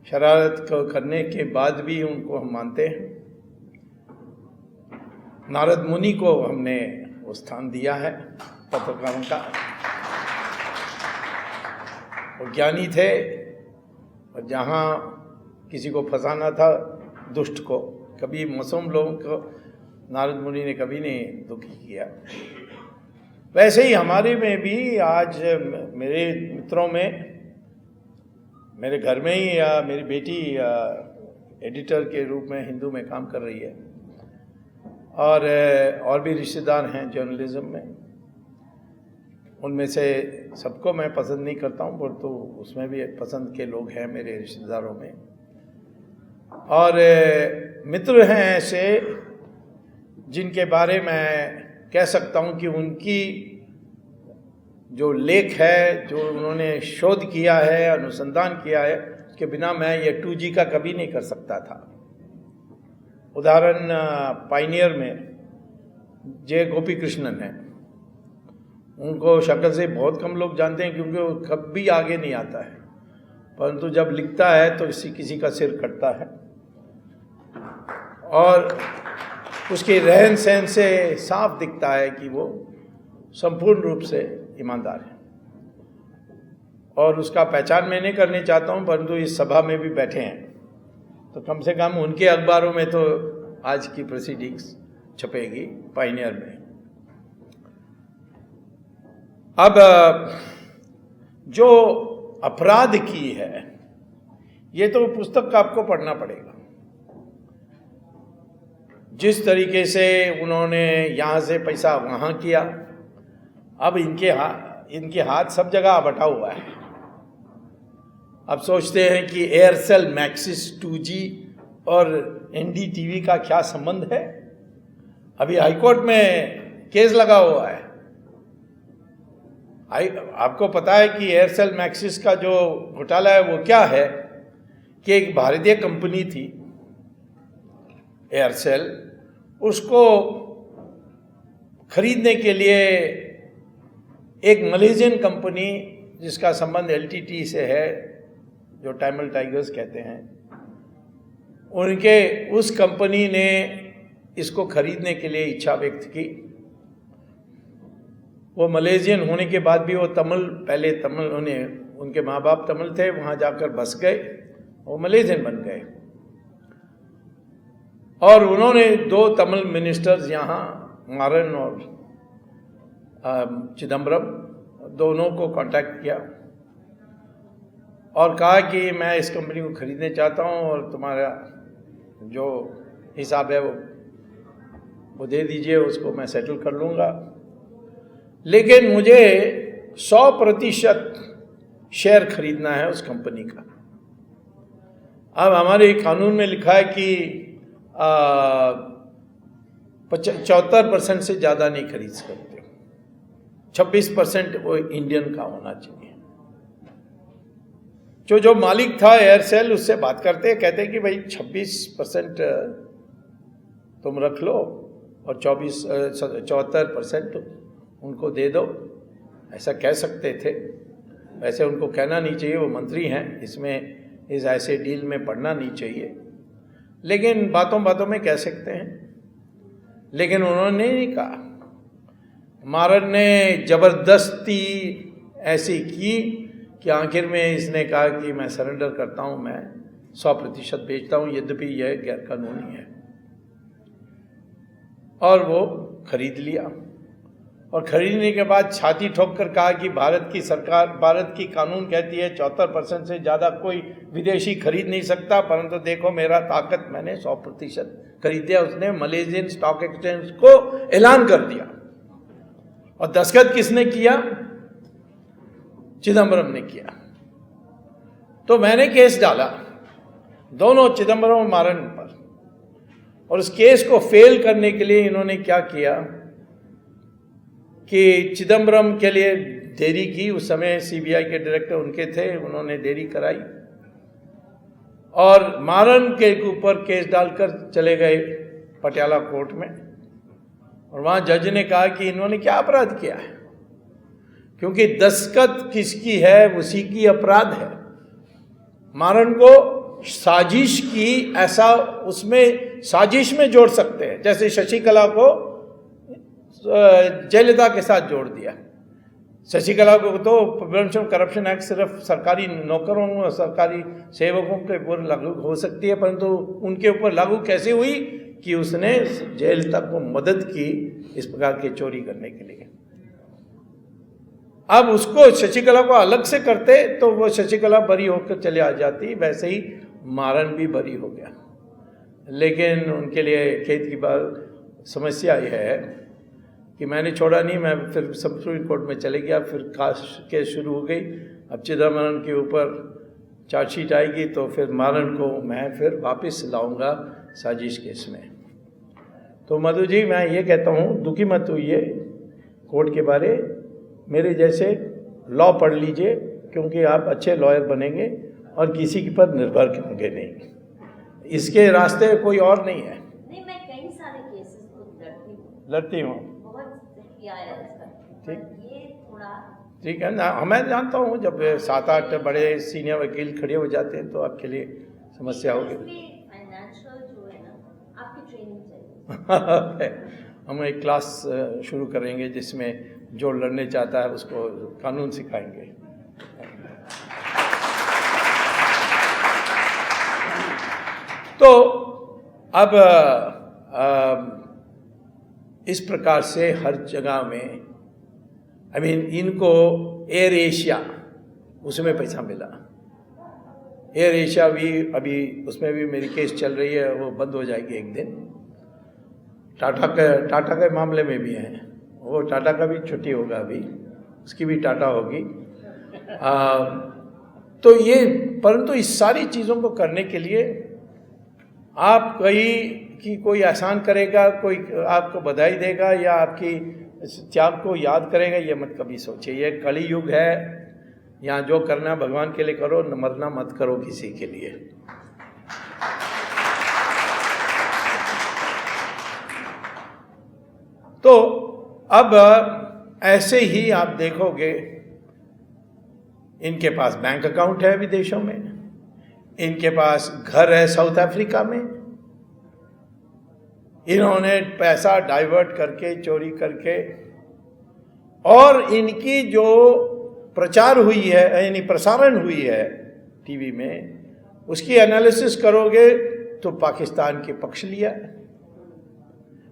शरारत को करने के बाद भी उनको हम मानते हैं। नारद मुनि को हमने वो स्थान दिया है पत्रकारों का, वो ज्ञानी थे, और जहाँ किसी को फंसाना था दुष्ट को, कभी मासूम लोगों को नारद मुनि ने कभी नहीं दुखी किया। वैसे ही हमारे में भी आज मेरे मित्रों में, मेरे घर में ही मेरी बेटी एडिटर के रूप में हिंदू में काम कर रही है, और भी रिश्तेदार हैं जर्नलिज्म में। उनमें से सबको मैं पसंद नहीं करता हूँ, पर तो उसमें भी पसंद के लोग हैं मेरे रिश्तेदारों में। और मित्र हैं ऐसे जिनके बारे में कह सकता हूँ कि उनकी जो लेख है, जो उन्होंने शोध किया है, अनुसंधान किया है, उसके बिना मैं ये 2G का कभी नहीं कर सकता था। उदाहरण पाइनियर में जे गोपी कृष्णन है, उनको शक्ल से बहुत कम लोग जानते हैं क्योंकि वो कभी आगे नहीं आता है, परंतु जब लिखता है तो किसी का सिर कटता है, और उसके रहन सहन से साफ दिखता है कि वो संपूर्ण रूप से ईमानदार है। और उसका पहचान मैं नहीं करने चाहता हूँ, परंतु इस सभा में भी बैठे हैं तो कम से कम उनके अखबारों में तो आज की प्रोसीडिंग्स छपेगी पाइनियर में। अब जो अपराध की है, ये तो पुस्तक आपको पढ़ना पड़ेगा। जिस तरीके से उन्होंने यहाँ से पैसा वहाँ किया, अब इनके हाथ सब जगह बटा हुआ है। अब सोचते हैं कि एयरसेल मैक्सिस 2G और NDTV का क्या संबंध है। अभी हाईकोर्ट में केस लगा हुआ है। आपको पता है कि एयरसेल मैक्सिस का जो घोटाला है वो क्या है कि एक भारतीय कंपनी थी एयरसेल, उसको खरीदने के लिए एक मलेशियन कंपनी जिसका संबंध LTT से है, जो तमिल टाइगर्स कहते हैं, उस कंपनी ने इसको खरीदने के लिए इच्छा व्यक्त की। वो मलेशियन होने के बाद भी वो पहले तमिल उनके माँ बाप तमिल थे, वहाँ जाकर बस गए, वो मलेशियन बन गए। और उन्होंने 2 तमिल मिनिस्टर्स यहाँ, मारन और चिदम्बरम, दोनों को कांटेक्ट किया और कहा कि मैं इस कंपनी को खरीदने चाहता हूँ और तुम्हारा जो हिसाब है वो दे दीजिए, उसको मैं सेटल कर लूँगा, लेकिन मुझे 100% शेयर खरीदना है उस कंपनी का। अब हमारे कानून में लिखा है कि 74% से ज़्यादा नहीं खरीद सकते, 26% वो इंडियन का होना चाहिए। जो मालिक था एयरसेल, उससे बात करते कहते कि भाई 26% तुम रख लो और 74% उनको दे दो, ऐसा कह सकते थे। वैसे उनको कहना नहीं चाहिए, वो मंत्री हैं, इसमें इस ऐसे डील में पड़ना नहीं चाहिए, लेकिन बातों बातों में कह सकते हैं। लेकिन उन्होंने नहीं कहा। मारन ने ज़बरदस्ती ऐसी की कि आखिर में इसने कहा कि मैं सरेंडर करता हूँ, मैं 100% बेचता हूँ, यद्यपि यह गैर कानूनी है। और वो खरीद लिया, और खरीदने के बाद छाती ठोक कर कहा कि भारत की सरकार, भारत की कानून कहती है 74% से ज़्यादा कोई विदेशी खरीद नहीं सकता, परंतु देखो मेरा ताकत, मैंने 100% खरीद दिया। उसने मलेशियन स्टॉक एक्सचेंज को ऐलान कर दिया। और दस्तखत किसने किया? चिदम्बरम ने किया। तो मैंने केस डाला दोनों चिदम्बरम और मारन पर, और उस केस को फेल करने के लिए इन्होंने क्या किया कि चिदम्बरम के लिए देरी की। उस समय CBI के डायरेक्टर उनके थे, उन्होंने देरी कराई, और मारन के ऊपर केस डालकर चले गए पटियाला कोर्ट में। और वहाँ जज ने कहा कि इन्होंने क्या अपराध किया है, क्योंकि दस्तखत किसकी है उसी की अपराध है। मारन को साजिश की, ऐसा उसमें साजिश में जोड़ सकते हैं, जैसे शशिकला को जयललिता के साथ जोड़ दिया। शशिकला को तो प्रिवेंशन करप्शन एक्ट सिर्फ सरकारी नौकरों और सरकारी सेवकों के ऊपर लागू हो सकती है, परंतु उनके ऊपर लागू कैसे हुई कि उसने जयललिता को मदद की इस प्रकार की चोरी करने के लिए। अब उसको शशिकला को अलग से करते तो वो शशिकला बरी होकर चले आ जाती, वैसे ही मारन भी बरी हो गया। लेकिन उनके लिए खेत की बात समस्या यह है कि मैंने छोड़ा नहीं, मैं फिर सुप्रीम कोर्ट में चले गया, फिर केस शुरू हो गई। अब चिदम्बरम के ऊपर चार्जशीट आएगी तो फिर मारन को मैं फिर वापस लाऊंगा साजिश केस में। तो मधु जी, मैं ये कहता हूँ दुखी मत होइए कोर्ट के बारे, मेरे जैसे लॉ पढ़ लीजिए, क्योंकि आप अच्छे लॉयर बनेंगे और किसी के पर निर्भर होंगे नहीं। इसके रास्ते कोई और नहीं है। नहीं, मैं कई सारे केसेस को लड़ती हूँ, बहुत किया है इसका। ठीक, ये थोड़ा ठीक है ना। मैं जानता हूँ जब 7-8 बड़े सीनियर वकील खड़े हो जाते हैं तो आपके लिए समस्या होगी। फाइनेंशियल जो है ना, आपकी ट्रेनिंग चाहिए। हम एक क्लास शुरू करेंगे जिसमें जो लड़ने चाहता है उसको कानून सिखाएंगे। तो अब इस प्रकार से हर जगह में इनको एयर एशिया उसमें पैसा मिला। एयर एशिया भी अभी उसमें भी मेरी केस चल रही है, वो बंद हो जाएगी एक दिन। टाटा के मामले में भी है, वो टाटा का भी छुट्टी होगा, अभी उसकी भी टाटा होगी। तो ये, परंतु इस सारी चीज़ों को करने के लिए आप कोई एहसान करेगा, कोई आपको बधाई देगा या आपकी त्याग को याद करेगा, ये मत कभी सोचिए। ये कली युग है, यहाँ जो करना भगवान के लिए करो, मरना मत करो किसी के लिए। तो अब ऐसे ही आप देखोगे, इनके पास बैंक अकाउंट है विदेशों में, इनके पास घर है साउथ अफ्रीका में, इन्होंने पैसा डाइवर्ट करके, चोरी करके, और इनकी जो प्रचार हुई है यानी प्रसारण हुई है टीवी में, उसकी एनालिसिस करोगे तो पाकिस्तान के पक्ष लिया,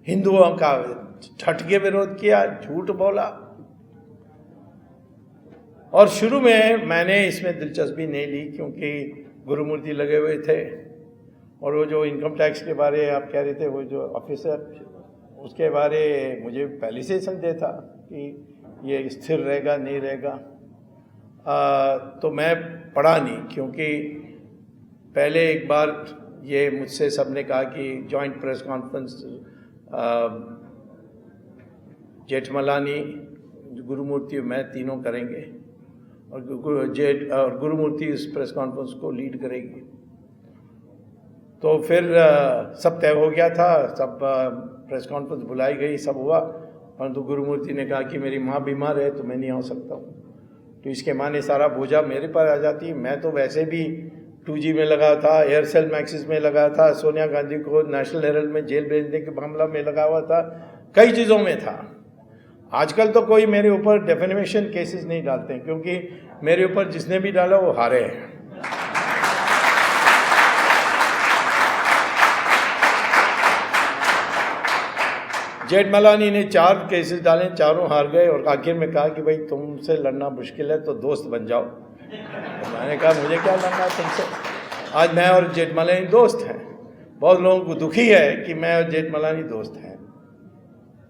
हिंदुओं का छठ के विरोध किया, झूठ बोला। और शुरू में मैंने इसमें दिलचस्पी नहीं ली क्योंकि गुरुमूर्ति लगे हुए थे, और वो जो इनकम टैक्स के बारे आप कह रहे थे, वो जो ऑफिसर, उसके बारे मुझे पहले से संदेह था कि ये स्थिर रहेगा नहीं रहेगा। तो मैं पढ़ा नहीं, क्योंकि पहले एक बार ये मुझसे सबने कहा कि joint press conference Jethmalani, Gurumurthy और मैं तीनों करेंगे, और गुरुमूर्ति इस प्रेस कॉन्फ्रेंस को लीड करेगी। तो फिर सब तय हो गया था, सब प्रेस कॉन्फ्रेंस बुलाई गई, सब हुआ, परंतु गुरुमूर्ति ने कहा कि मेरी माँ बीमार है तो मैं नहीं आ सकता हूँ। तो इसके माने सारा बोझा मेरे पर आ जाती। मैं तो वैसे भी 2G में लगा था, एयरसेल मैक्सिस में लगा था, सोनिया गांधी को नेशनल हेरल्ड में जेल भेजने के मामला में लगा हुआ था, कई चीज़ों में था। आजकल तो कोई मेरे ऊपर डेफेमेशन केसेस नहीं डालते हैं, क्योंकि मेरे ऊपर जिसने भी डाला वो हारे हैं। जेठमलानी ने 4 केसेस डाले, चारों हार गए, और आखिर में कहा कि भाई तुमसे लड़ना मुश्किल है तो दोस्त बन जाओ। तो मैंने कहा मुझे क्या लड़ना है तुमसे, आज मैं और जेठमलानी दोस्त हैं। बहुत लोगों को दुखी है कि मैं और जेठमलानी दोस्त हैं।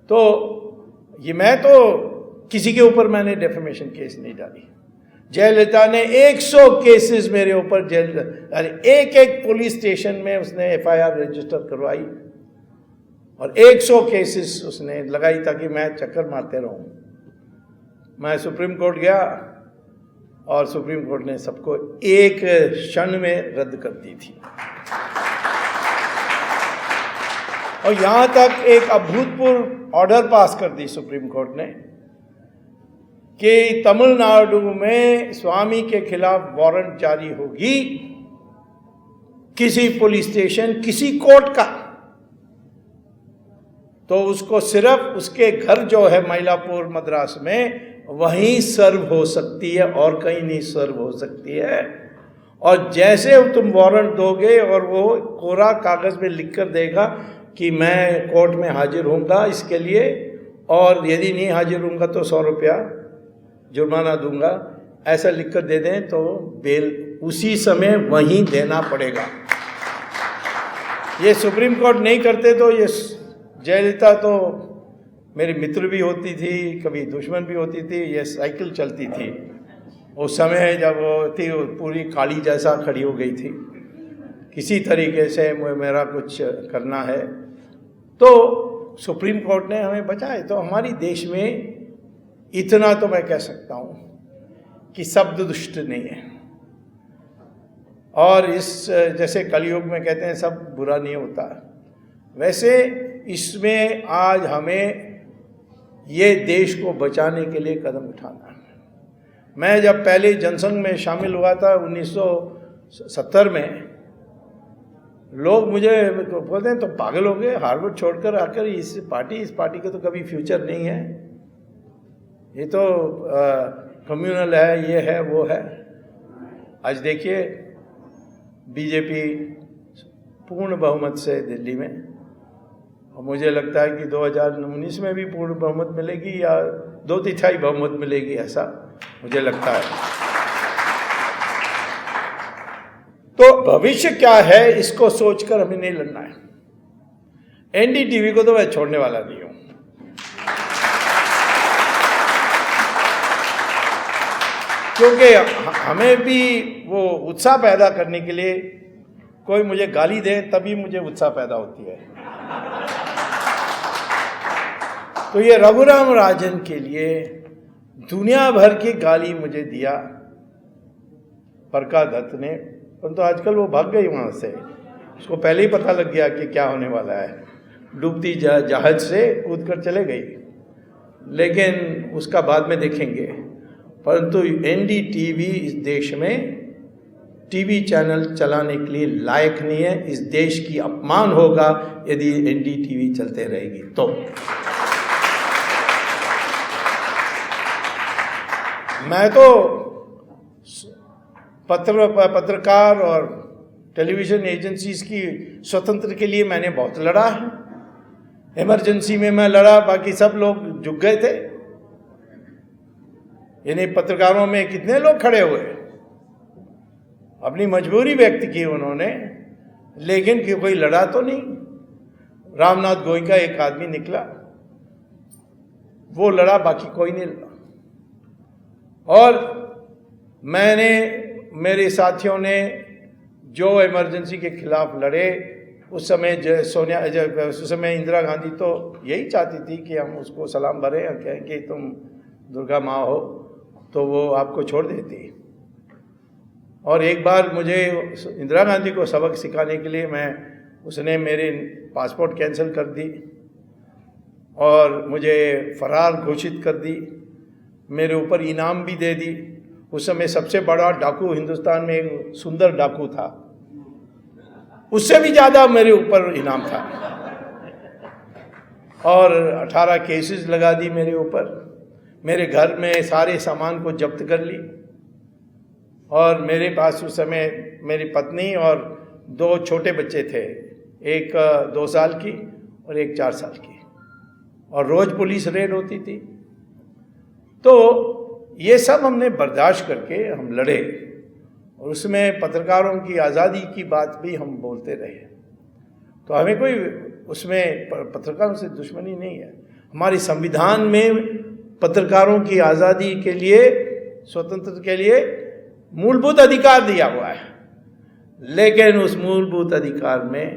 तो ये मैं तो किसी के ऊपर मैंने डेफेमेशन केस नहीं डाली। जयललिता ने 100 केसेस मेरे ऊपर, एक पुलिस स्टेशन में उसने FIR रजिस्टर करवाई और 100 केसेस उसने लगाई ताकि मैं चक्कर मारते रहूं। मैं सुप्रीम कोर्ट गया और सुप्रीम कोर्ट ने सबको एक क्षण में रद्द कर दी थी। और यहां तक एक अभूतपूर्व ऑर्डर पास कर दी सुप्रीम कोर्ट ने कि तमिलनाडु में स्वामी के खिलाफ वारंट जारी होगी, किसी पुलिस स्टेशन, किसी कोर्ट का, तो उसको सिर्फ उसके घर जो है मइलापुर मद्रास में वहीं सर्व हो सकती है और कहीं नहीं सर्व हो सकती है। और जैसे तुम वारंट दोगे और वो कोरा कागज में लिख कर देगा कि मैं कोर्ट में हाजिर होऊंगा इसके लिए, और यदि नहीं हाजिर होऊंगा तो 100 रुपया जुर्माना दूंगा, ऐसा लिख कर दे दें तो बेल उसी समय वहीं देना पड़ेगा। ये सुप्रीम कोर्ट नहीं करते तो ये जयललिता तो मेरी मित्र भी होती थी, कभी दुश्मन भी होती थी, ये साइकिल चलती थी उस समय जब वो थी, वो पूरी काली जैसा खड़ी हो गई थी। किसी तरीके से मेरा कुछ करना है तो सुप्रीम कोर्ट ने हमें बचाए। तो हमारी देश में इतना तो मैं कह सकता हूँ कि शब्द दुष्ट नहीं है, और इस जैसे कलयुग में कहते हैं सब बुरा नहीं होता, वैसे इसमें आज हमें ये देश को बचाने के लिए कदम उठाना है। मैं जब पहले जनसंघ में शामिल हुआ था 1970 में, लोग मुझे बोलते हैं तो पागल हो गए, हार्वर्ड छोड़कर आकर इस पार्टी का तो कभी फ्यूचर नहीं है, ये तो कम्युनल है, ये है वो है। आज देखिए बीजेपी पूर्ण बहुमत से दिल्ली में, और मुझे लगता है कि 2019 में भी पूर्ण बहुमत मिलेगी या 2/3 बहुमत मिलेगी, ऐसा मुझे लगता है। तो भविष्य क्या है इसको सोचकर हमें नहीं लड़ना है। एनडीटीवी को तो मैं छोड़ने वाला नहीं हूं, क्योंकि हमें भी वो उत्साह पैदा करने के लिए कोई मुझे गाली दे तभी मुझे उत्साह पैदा होती है। तो ये रघुराम राजन के लिए दुनिया भर की गाली मुझे दिया प्रका दत्त ने, परंतु आजकल वो भाग गई वहाँ से, उसको पहले ही पता लग गया कि क्या होने वाला है, डूबती जहाज से कूद कर चले गई, लेकिन उसका बाद में देखेंगे। परंतु एनडीटीवी इस देश में टीवी चैनल चलाने के लिए लायक नहीं है। इस देश की अपमान होगा यदि एनडीटीवी चलते रहेगी तो। मैं तो पत्रकार और टेलीविज़न एजेंसीज की स्वतंत्र के लिए मैंने बहुत लड़ा है। इमरजेंसी में मैं लड़ा, बाकी सब लोग झुक गए थे। यानी पत्रकारों में कितने लोग खड़े हुए, अपनी मजबूरी व्यक्त की उन्होंने, लेकिन कोई लड़ा तो नहीं। रामनाथ गोयनका एक आदमी निकला, वो लड़ा, बाकी कोई नहीं लड़ा। और मेरे साथियों ने जो इमरजेंसी के खिलाफ लड़े, उस समय उस समय इंदिरा गांधी तो यही चाहती थी कि हम उसको सलाम भरें और कहें कि तुम दुर्गा माँ हो, तो वो आपको छोड़ देती। और एक बार मुझे इंदिरा गांधी को सबक सिखाने के लिए उसने मेरे पासपोर्ट कैंसिल कर दी और मुझे फरार घोषित कर दी, मेरे ऊपर इनाम भी दे दी। उस समय सबसे बड़ा डाकू हिंदुस्तान में एक सुंदर डाकू था, उससे भी ज़्यादा मेरे ऊपर इनाम था, और 18 केसेस लगा दी मेरे ऊपर। मेरे घर में सारे सामान को जब्त कर ली, और मेरे पास उस समय मेरी पत्नी और 2 छोटे बच्चे थे, एक 2 साल की और एक 4 साल की, और रोज़ पुलिस रेड होती थी। तो ये सब हमने बर्दाश्त करके हम लड़े, और उसमें पत्रकारों की आज़ादी की बात भी हम बोलते रहे। तो हमें कोई उसमें पत्रकारों से दुश्मनी नहीं है। हमारे संविधान में पत्रकारों की आज़ादी के लिए, स्वतंत्रता के लिए मूलभूत अधिकार दिया हुआ है, लेकिन उस मूलभूत अधिकार में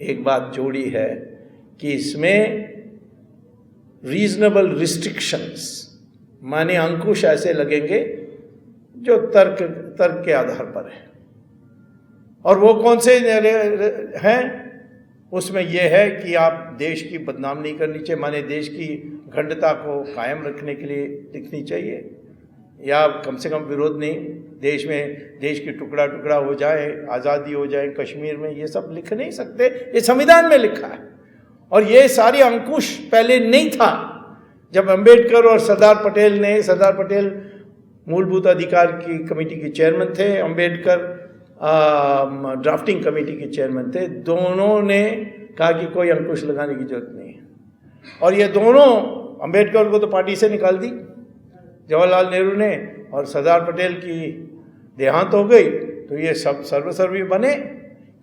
एक बात जोड़ी है कि इसमें रीजनेबल रिस्ट्रिक्शंस, माने अंकुश ऐसे लगेंगे जो तर्क के आधार पर है। और वो कौन से हैं? उसमें यह है कि आप देश की बदनाम नहीं करनी चाहिए, माने देश की अखंडता को कायम रखने के लिए लिखनी चाहिए, या कम से कम विरोध नहीं, देश की टुकड़ा टुकड़ा हो जाए, आज़ादी हो जाए कश्मीर में, ये सब लिख नहीं सकते। ये संविधान में लिखा है, और ये सारे अंकुश पहले नहीं था। जब अंबेडकर और सरदार पटेल मूलभूत अधिकार की कमेटी के चेयरमैन थे, अंबेडकर ड्राफ्टिंग कमेटी के चेयरमैन थे, दोनों ने कहा कि कोई अंकुश लगाने की जरूरत नहीं है। और ये दोनों, अंबेडकर को तो पार्टी से निकाल दी जवाहरलाल नेहरू ने, और सरदार पटेल की देहांत हो गई, तो ये सब सर्वसर्वी बने,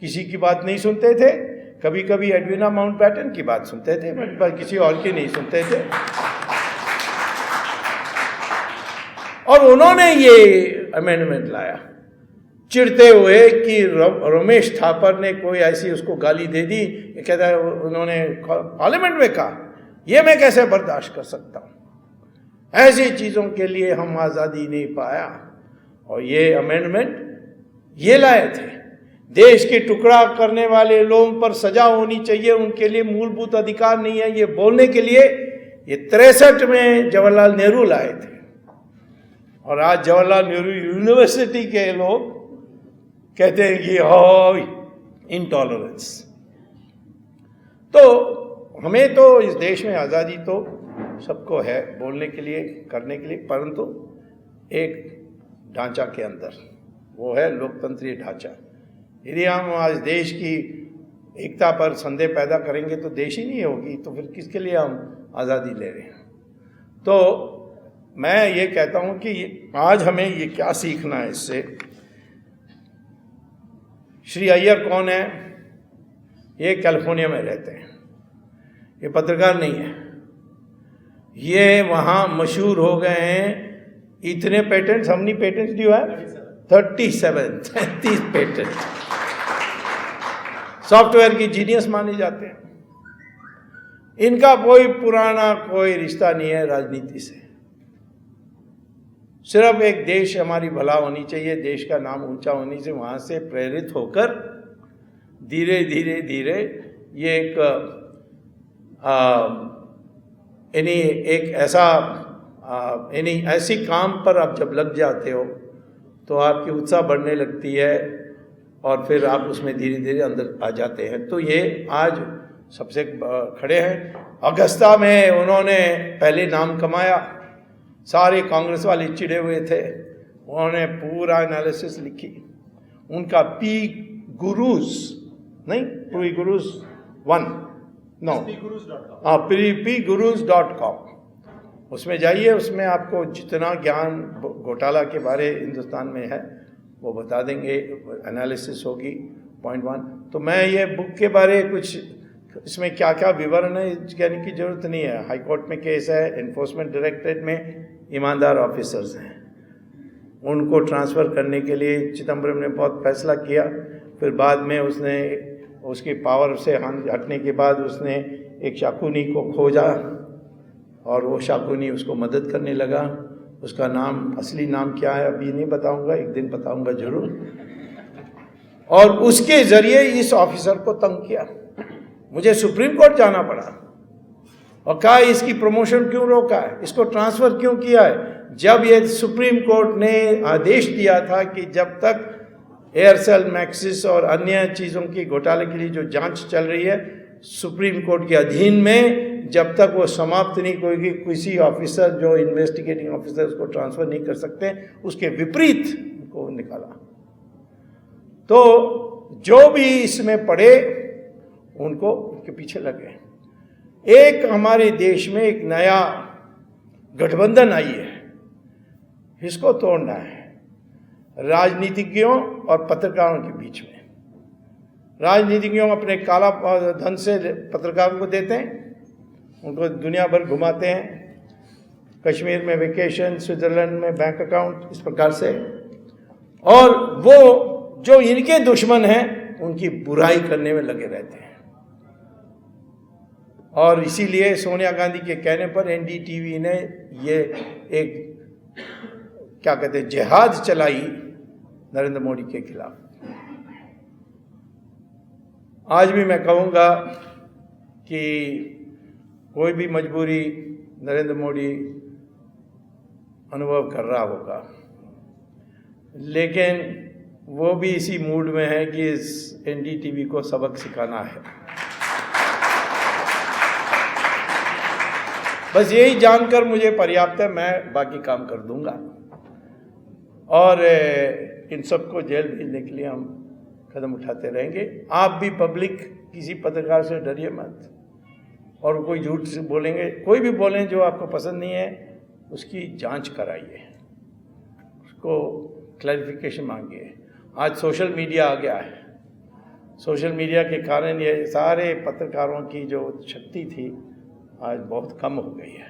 किसी की बात नहीं सुनते थे। कभी कभी एडविना माउंटबैटन की बात सुनते थे, बट किसी और की नहीं सुनते थे। और उन्होंने ये अमेंडमेंट लाया चिढ़ते हुए कि रमेश थापर ने कोई ऐसी उसको गाली दे दी, ये कहता है उन्होंने पार्लियामेंट में कहा, ये मैं कैसे बर्दाश्त कर सकता हूँ। ऐसी चीज़ों के लिए हम आज़ादी नहीं पाया, और ये अमेंडमेंट ये लाए थे। देश के टुकड़ा करने वाले लोगों पर सजा होनी चाहिए, उनके लिए मूलभूत अधिकार नहीं है, ये बोलने के लिए ये 63 में जवाहरलाल नेहरू लाए थे। और आज जवाहरलाल नेहरू यूनिवर्सिटी के लोग कहते हैं कि इंटॉलरेंस। तो हमें तो इस देश में आज़ादी तो सबको है बोलने के लिए, करने के लिए, परंतु एक ढांचा के अंदर, वो है लोकतंत्रीय ढांचा। यदि हम आज देश की एकता पर संदेह पैदा करेंगे तो देश ही नहीं होगी, तो फिर किसके लिए हम आज़ादी ले रहे हैं। तो मैं ये कहता हूँ कि आज हमें ये क्या सीखना है इससे। श्री अय्यर कौन है? ये कैलिफोर्निया में रहते हैं, ये पत्रकार नहीं है। ये वहाँ मशहूर हो गए हैं, इतने पेटेंट्स, हमने पेटेंट्स दिया है 33 पेटेंट। सॉफ्टवेयर की जीनियस माने जाते हैं। इनका कोई पुराना कोई रिश्ता नहीं है राजनीति से। सिर्फ एक देश हमारी भला होनी चाहिए, देश का नाम ऊंचा होने से, वहाँ से प्रेरित होकर धीरे धीरे धीरे ये एक ऐसा ऐसी काम पर आप जब लग जाते हो तो आपकी उत्साह बढ़ने लगती है, और फिर आप उसमें धीरे धीरे अंदर आ जाते हैं। तो ये आज सबसे खड़े हैं। अगस्ता में उन्होंने पहले नाम कमाया, सारे कांग्रेस वाले चिड़े हुए थे, उन्होंने पूरा एनालिसिस लिखी। उनका पी गुरुज 1 pgurus.com, उसमें जाइए, उसमें आपको जितना ज्ञान घोटाला के बारे हिंदुस्तान में है वो बता देंगे, एनालिसिस होगी। पॉइंट 1। तो मैं ये बुक के बारे कुछ इसमें क्या क्या विवरण है कहने की जरूरत नहीं है। हाई कोर्ट में केस है, एनफोर्समेंट डायरेक्टरेट में ईमानदार ऑफिसर्स हैं, उनको ट्रांसफ़र करने के लिए चिदम्बरम ने बहुत फैसला किया। फिर बाद में उसने उसकी पावर से हटने के बाद उसने एक शाकुनी को खोजा, और वो शाकुनी उसको मदद करने लगा। उसका नाम, असली नाम क्या है अभी नहीं बताऊंगा, एक दिन बताऊंगा जरूर। और उसके ज़रिए इस ऑफिसर को तंग किया। मुझे सुप्रीम कोर्ट जाना पड़ा और कहा इसकी प्रमोशन क्यों रोका है, इसको ट्रांसफ़र क्यों किया है, जब ये सुप्रीम कोर्ट ने आदेश दिया था कि जब तक एयरसेल, मैक्सिस और अन्य चीज़ों की घोटाले के लिए जो जांच चल रही है सुप्रीम कोर्ट के अधीन में, जब तक वो समाप्त नहीं होगी, किसी ऑफिसर जो इन्वेस्टिगेटिंग ऑफिसर उसको ट्रांसफ़र नहीं कर सकते। उसके विपरीत उनको निकाला। तो जो भी इसमें पड़े उनको उनके पीछे लगे। एक हमारे देश में एक नया गठबंधन आई है, इसको तोड़ना है राजनीतिज्ञों और पत्रकारों के बीच में। राजनीतिज्ञों अपने काला धन से पत्रकारों को देते हैं, उनको दुनिया भर घुमाते हैं, कश्मीर में वेकेशन, स्विट्जरलैंड में बैंक अकाउंट, इस प्रकार से। और वो जो इनके दुश्मन हैं उनकी बुराई करने में लगे रहते हैं। और इसीलिए सोनिया गांधी के कहने पर एनडीटीवी ने ये एक क्या कहते हैं जिहाद चलाई नरेंद्र मोदी के खिलाफ। आज भी मैं कहूँगा कि कोई भी मजबूरी नरेंद्र मोदी अनुभव कर रहा होगा, लेकिन वो भी इसी मूड में है कि इस एनडीटीवी को सबक सिखाना है। बस यही जानकर मुझे पर्याप्त है, मैं बाकी काम कर दूंगा। और इन सबको जेल भेजने के लिए हम कदम उठाते रहेंगे। आप भी पब्लिक किसी पत्रकार से डरिए मत। और कोई झूठ से बोलेंगे, कोई भी बोलें जो आपको पसंद नहीं है, उसकी जांच कराइए, उसको क्लैरिफिकेशन मांगिए। आज सोशल मीडिया आ गया है, सोशल मीडिया के कारण ये सारे पत्रकारों की जो शक्ति थी आज बहुत कम हो गई है।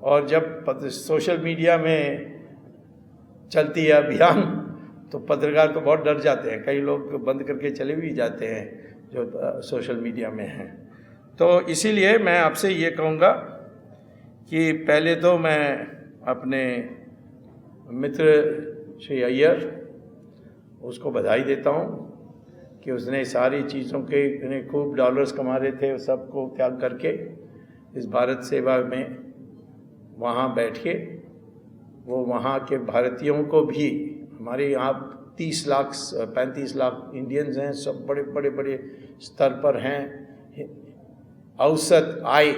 और जब सोशल मीडिया में चलती है अभियान तो पत्रकार तो बहुत डर जाते हैं, कई लोग बंद करके चले भी जाते हैं जो सोशल मीडिया में हैं। तो इसीलिए मैं आपसे ये कहूँगा कि पहले तो मैं अपने मित्र श्री अय्यर उसको बधाई देता हूँ कि उसने सारी चीज़ों के खूब डॉलर्स कमा रहे थे, सबको त्याग करके इस भारत सेवा में वहाँ बैठ के वो वहाँ के भारतीयों को भी, हमारे यहाँ 30 लाख 35 लाख इंडियंस हैं, सब बड़े बड़े बड़े स्तर पर हैं। औसत आय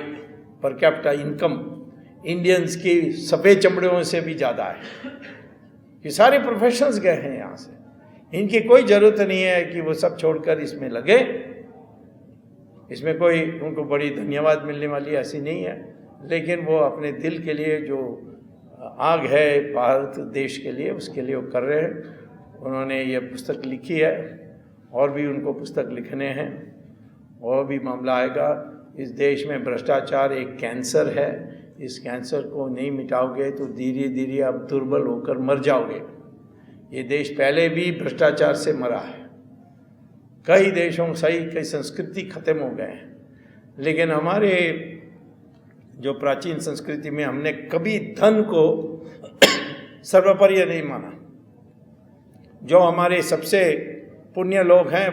पर कैपिटा इनकम इंडियंस की सफ़ेद चमड़ियों से भी ज़्यादा है। ये सारे प्रोफेशनल्स गए हैं यहाँ से, इनकी कोई ज़रूरत नहीं है कि वो सब छोड़कर इसमें लगे। इसमें कोई उनको बड़ी धन्यवाद मिलने वाली ऐसी नहीं है, लेकिन वो अपने दिल के लिए जो आग है भारत देश के लिए, उसके लिए वो कर रहे हैं। उन्होंने ये पुस्तक लिखी है, और भी उनको पुस्तक लिखने हैं, और भी मामला आएगा। इस देश में भ्रष्टाचार एक कैंसर है, इस कैंसर को नहीं मिटाओगे तो धीरे धीरे आप दुर्बल होकर मर जाओगे। ये देश पहले भी भ्रष्टाचार से मरा है, कई देशों सही कई संस्कृति खत्म हो गए हैं, लेकिन हमारे जो प्राचीन संस्कृति में हमने कभी धन को सर्वोपरि नहीं माना। जो हमारे सबसे पुण्य लोग हैं,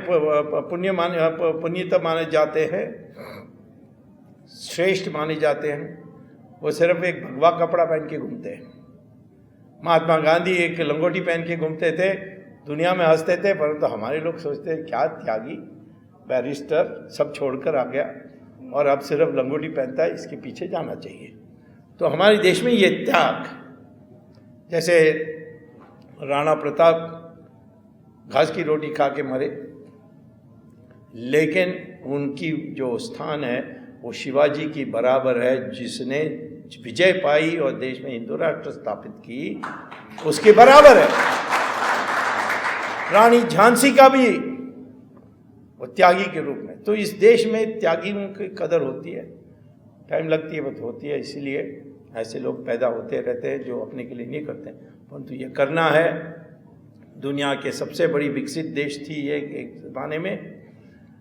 पुण्यतम माने जाते हैं, श्रेष्ठ माने जाते हैं, वो सिर्फ एक भगवा कपड़ा पहन के घूमते हैं। महात्मा गांधी एक लंगोटी पहन के घूमते थे, दुनिया में हंसते थे, परंतु हमारे लोग सोचते हैं क्या त्यागी बैरिस्टर सब छोड़कर आ गया और अब सिर्फ लंगोटी पहनता है, इसके पीछे जाना चाहिए। तो हमारे देश में ये त्याग, जैसे राणा प्रताप घास की रोटी खा के मरे, लेकिन उनकी जो स्थान है वो शिवाजी की बराबर है, जिसने विजय पाई और देश में हिंदू राष्ट्र स्थापित की, उसके बराबर है। रानी झांसी का भी वो त्यागी के रूप में। तो इस देश में त्यागियों की कदर होती है, टाइम लगती है बट होती है। इसीलिए ऐसे लोग पैदा होते रहते हैं जो अपने के लिए नहीं करते, परंतु ये करना है। दुनिया के सबसे बड़ी विकसित देश थी ये एक ज़माने में।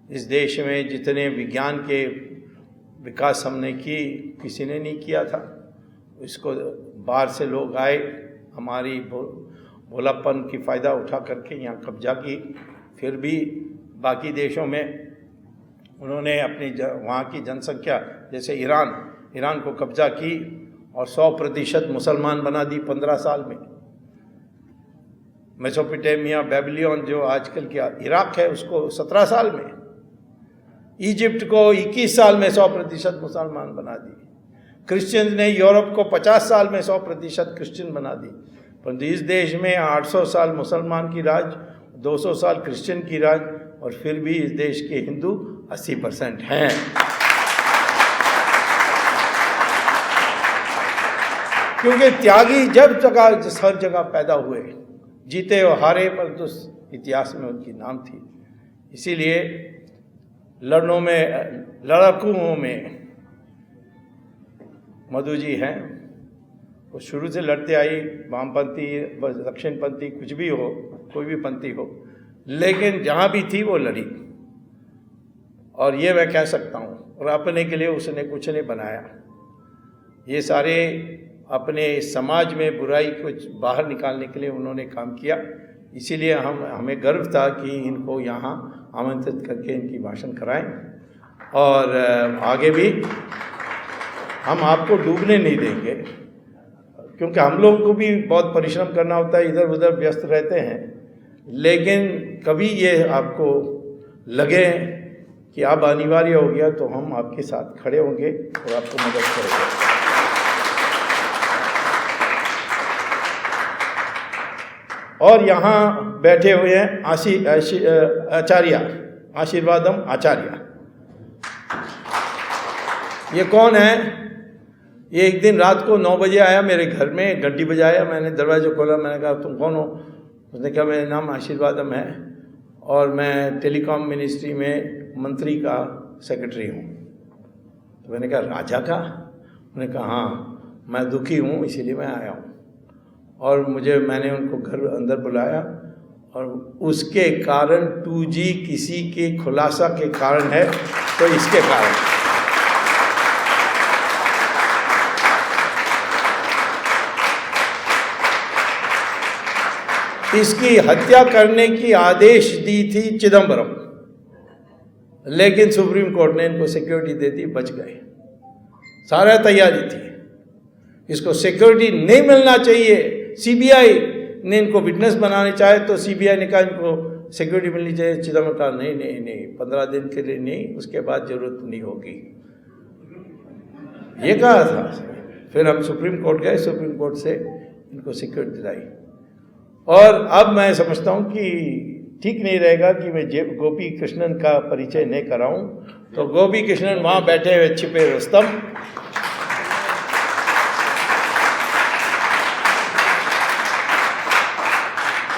इस देश में जितने विज्ञान के विकास हमने की, किसी ने नहीं किया था। इसको बाहर से लोग आए, हमारी भोलापन की फ़ायदा उठा करके यहाँ कब्जा की। फिर भी बाकी देशों में उन्होंने अपनी वहाँ की जनसंख्या, जैसे ईरान को कब्जा की और 100% मुसलमान बना दी 15 साल में। मेसोपोटामिया, बेबीलोन जो आजकल का इराक है, उसको 17 साल में। इजिप्ट को 21 साल में 100% मुसलमान बना दी। क्रिश्चियन ने यूरोप को 50 साल में 100% क्रिश्चियन बना दी। परंतु इस देश में 800 साल मुसलमान की राज, 200 साल क्रिश्चियन की राज, और फिर भी इस देश के हिंदू 80% हैं। क्योंकि त्यागी जब हर जगह पैदा हुए, जीते और हारे, परंतु इतिहास में उनकी नाम थी। इसीलिए लड़ाकुओं में मधु जी हैं। वो शुरू से लड़ते आई, वामपंथी दक्षिणपंथी कुछ भी हो, कोई भी पंथी हो, लेकिन जहाँ भी थी वो लड़ी। और ये मैं कह सकता हूँ, और अपने के लिए उसने कुछ नहीं बनाया। ये सारे अपने समाज में बुराई को बाहर निकालने के लिए उन्होंने काम किया। इसीलिए हमें गर्व था कि इनको यहाँ आमंत्रित करके इनकी भाषण कराएं। और आगे भी हम आपको डूबने नहीं देंगे, क्योंकि हम लोगों को भी बहुत परिश्रम करना होता है, इधर उधर व्यस्त रहते हैं। लेकिन कभी ये आपको लगे कि अब अनिवार्य हो गया तो हम आपके साथ खड़े होंगे और आपको मदद करेंगे। और यहाँ बैठे हुए हैं आचार्य आशीर्वादम आचार्य। ये कौन है? ये एक दिन रात को 9 बजे आया मेरे घर में, घंटी बजाया, मैंने दरवाज़ा खोला, मैंने कहा तुम कौन हो? उसने कहा मेरा नाम आशीर्वादम है और मैं टेलीकॉम मिनिस्ट्री में मंत्री का सेक्रेटरी हूँ। तो मैंने कहा राजा का? उन्होंने कहा हाँ, मैं दुखी हूँ इसीलिए मैं आया हूँ। और मैंने उनको घर अंदर बुलाया और उसके कारण 2G किसी के खुलासा के कारण है, तो इसके कारण इसकी हत्या करने की आदेश दी थी चिदम्बरम, लेकिन सुप्रीम कोर्ट ने इनको सिक्योरिटी दे दी, बच गए। सारा तैयारी थी, इसको सिक्योरिटी नहीं मिलना चाहिए। सीबीआई ने इनको विटनेस बनाने चाहे तो सीबीआई ने कहा इनको सिक्योरिटी मिलनी चाहिए। चिदम्बरम कहा नहीं, 15 दिन के लिए नहीं, उसके बाद जरूरत नहीं होगी, ये कहा था। फिर हम सुप्रीम कोर्ट गए, सुप्रीम कोर्ट से इनको सिक्योरिटी दिलाई। और अब मैं समझता हूँ कि ठीक नहीं रहेगा कि मैं गोपी कृष्णन का परिचय नहीं कराऊं। तो गोपी कृष्णन वहाँ बैठे हुए छिपे रुस्तम,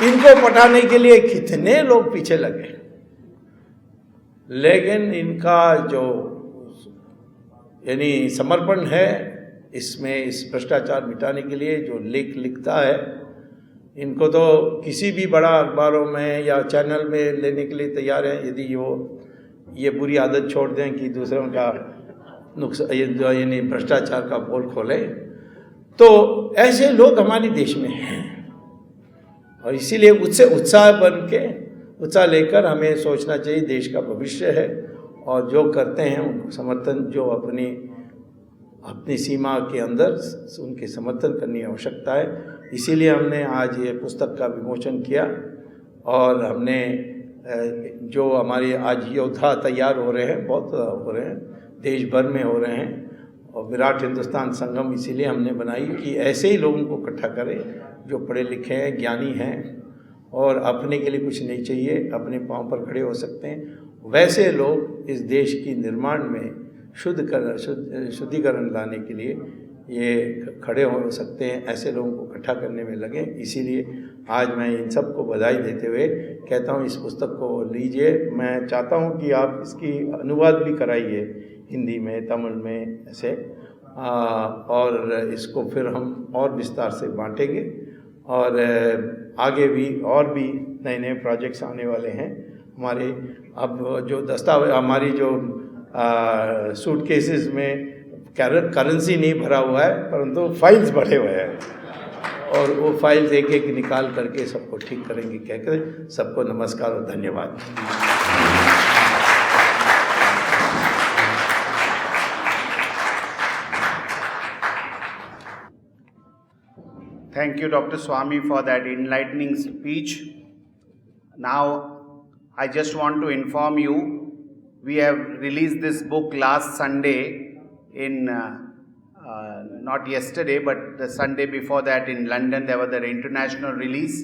इनको पटाने के लिए कितने लोग पीछे लगे, लेकिन इनका जो यानी समर्पण है इसमें, इस भ्रष्टाचार मिटाने के लिए जो लेख लिखता है, इनको तो किसी भी बड़ा अखबारों में या चैनल में लेने के लिए तैयार हैं, यदि वो ये बुरी आदत छोड़ दें कि दूसरों का नुकसान यानी भ्रष्टाचार का पोल खोलें। तो ऐसे लोग हमारे देश में हैं और इसीलिए उससे उत्साह लेकर हमें सोचना चाहिए देश का भविष्य है, और जो करते हैं उनको समर्थन, जो अपनी सीमा के अंदर उनके समर्थन करने की आवश्यकता है। इसीलिए हमने आज ये पुस्तक का विमोचन किया और हमने जो हमारे आज योद्धा तैयार हो रहे हैं, बहुत हो रहे हैं, देश भर में हो रहे हैं, और विराट हिंदुस्तान संगम इसीलिए हमने बनाई कि ऐसे ही लोगों को इकट्ठा करें जो पढ़े लिखे हैं, ज्ञानी हैं और अपने के लिए कुछ नहीं चाहिए, अपने पाँव पर खड़े हो सकते हैं। वैसे लोग इस देश की निर्माण में शुद्धिकरण लाने के लिए ये खड़े हो सकते हैं, ऐसे लोगों को इकट्ठा करने में लगे। इसीलिए आज मैं इन सब को बधाई देते हुए कहता हूँ इस पुस्तक को लीजिए। मैं चाहता हूँ कि आप इसकी अनुवाद भी कराइए हिंदी में, तमिल में, ऐसे और इसको फिर हम और विस्तार से बांटेंगे और आगे भी और भी नए नए प्रोजेक्ट्स आने वाले हैं हमारे। अब जो दस्तावेज हमारी जो सूटकेसेस में करेंसी नहीं भरा हुआ है, परंतु फाइल्स भरे हुए हैं, और वो फाइल्स एक एक निकाल करके सबको ठीक करेंगे कहकर सबको नमस्कार और धन्यवाद। Thank you, Dr. Swami, for that enlightening speech. Now, I just want to inform you, we have released this book last Sunday in, not yesterday, but the Sunday before that in London, there was the international release.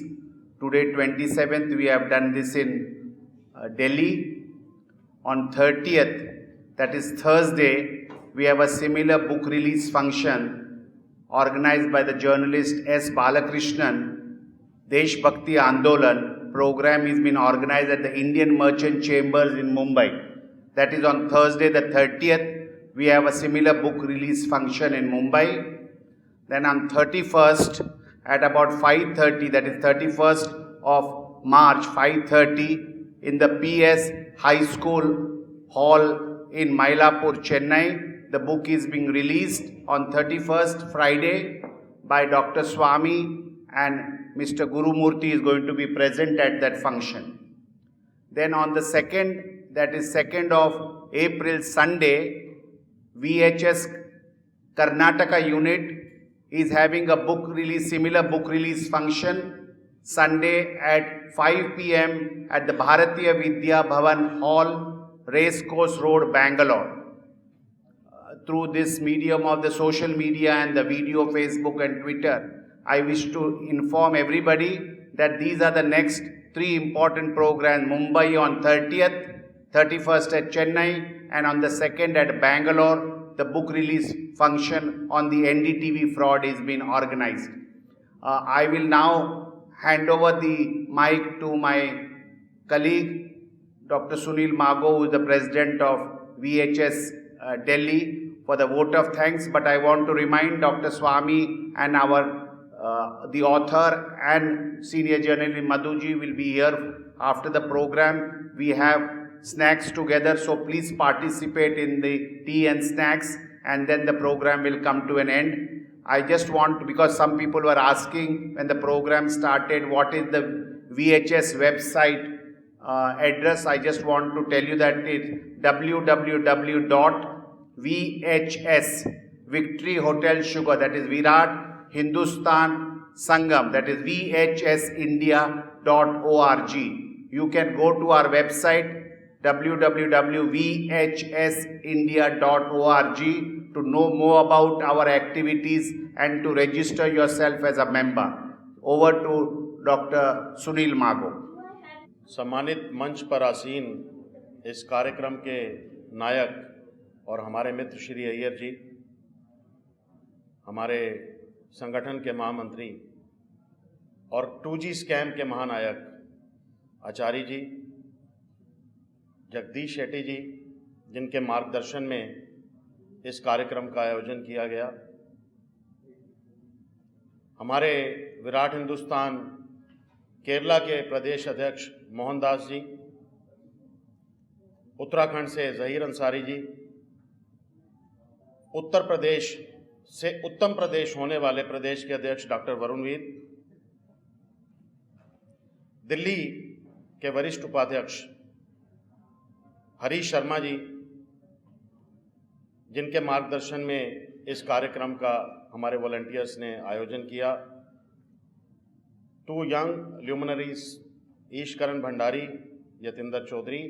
Today, 27th, we have done this in Delhi. On 30th, that is Thursday, we have a similar book release function organized by the journalist S. Balakrishnan. Desh Bhakti Andolan program has been organized at the Indian Merchant Chambers in Mumbai. That is on Thursday the 30th. We have a similar book release function in Mumbai. Then on 31st at about 5:30, that is 31st of March, 5:30 in the PS High School Hall in Mylapore, Chennai. The book is being released on 31st, Friday, by Dr. Swami, and Mr. Guru Murthy is going to be present at that function. Then on the 2nd, that is 2nd of April, Sunday, VHS Karnataka unit is having a book release, similar book release function, Sunday at 5 p.m. at the Bharatiya Vidya Bhavan Hall, Racecourse Road, Bangalore. Through this medium of the social media and the video, Facebook and Twitter, I wish to inform everybody that these are the next 3 important programs. Mumbai on 30th, 31st at Chennai, and on the 2nd at Bangalore, the book release function on the NDTV fraud is being organized. I will now hand over the mic to my colleague, Dr. Sunil Mago, who is the president of VHS Delhi, for the vote of thanks. But I want to remind Dr. Swami and the author and senior journalist Madhuji will be here after the program. We have snacks together, so please participate in the tea and snacks, and then the program will come to an end. I just want to, because some people were asking when the program started, what is the VHS website address. I just want to tell you that it's www.VHS Victory Hotel Sugar, that is Virat Hindustan Sangam, that is VHSindia.org. You can go to our website www.vhsindia.org to know more about our activities and to register yourself as a member. Over to Dr. Sunil Mago. सम्मानित मंच पर आसीन इस कार्यक्रम के नायक और हमारे मित्र श्री अय्यर जी, हमारे संगठन के महामंत्री और 2G स्कैम के महानायक आचार्य जी, जगदीश शेट्टी जी, जिनके मार्गदर्शन में इस कार्यक्रम का आयोजन किया गया, हमारे विराट हिंदुस्तान केरला के प्रदेश अध्यक्ष मोहनदास जी, उत्तराखंड से जहीर अंसारी जी, उत्तर प्रदेश से उत्तम प्रदेश होने वाले प्रदेश के अध्यक्ष डॉक्टर वरुणवीर, दिल्ली के वरिष्ठ उपाध्यक्ष हरीश शर्मा जी, जिनके मार्गदर्शन में इस कार्यक्रम का हमारे वॉलंटियर्स ने आयोजन किया, 2 यंग ल्यूमिनरीज ईशकरण भंडारी, यतिंदर चौधरी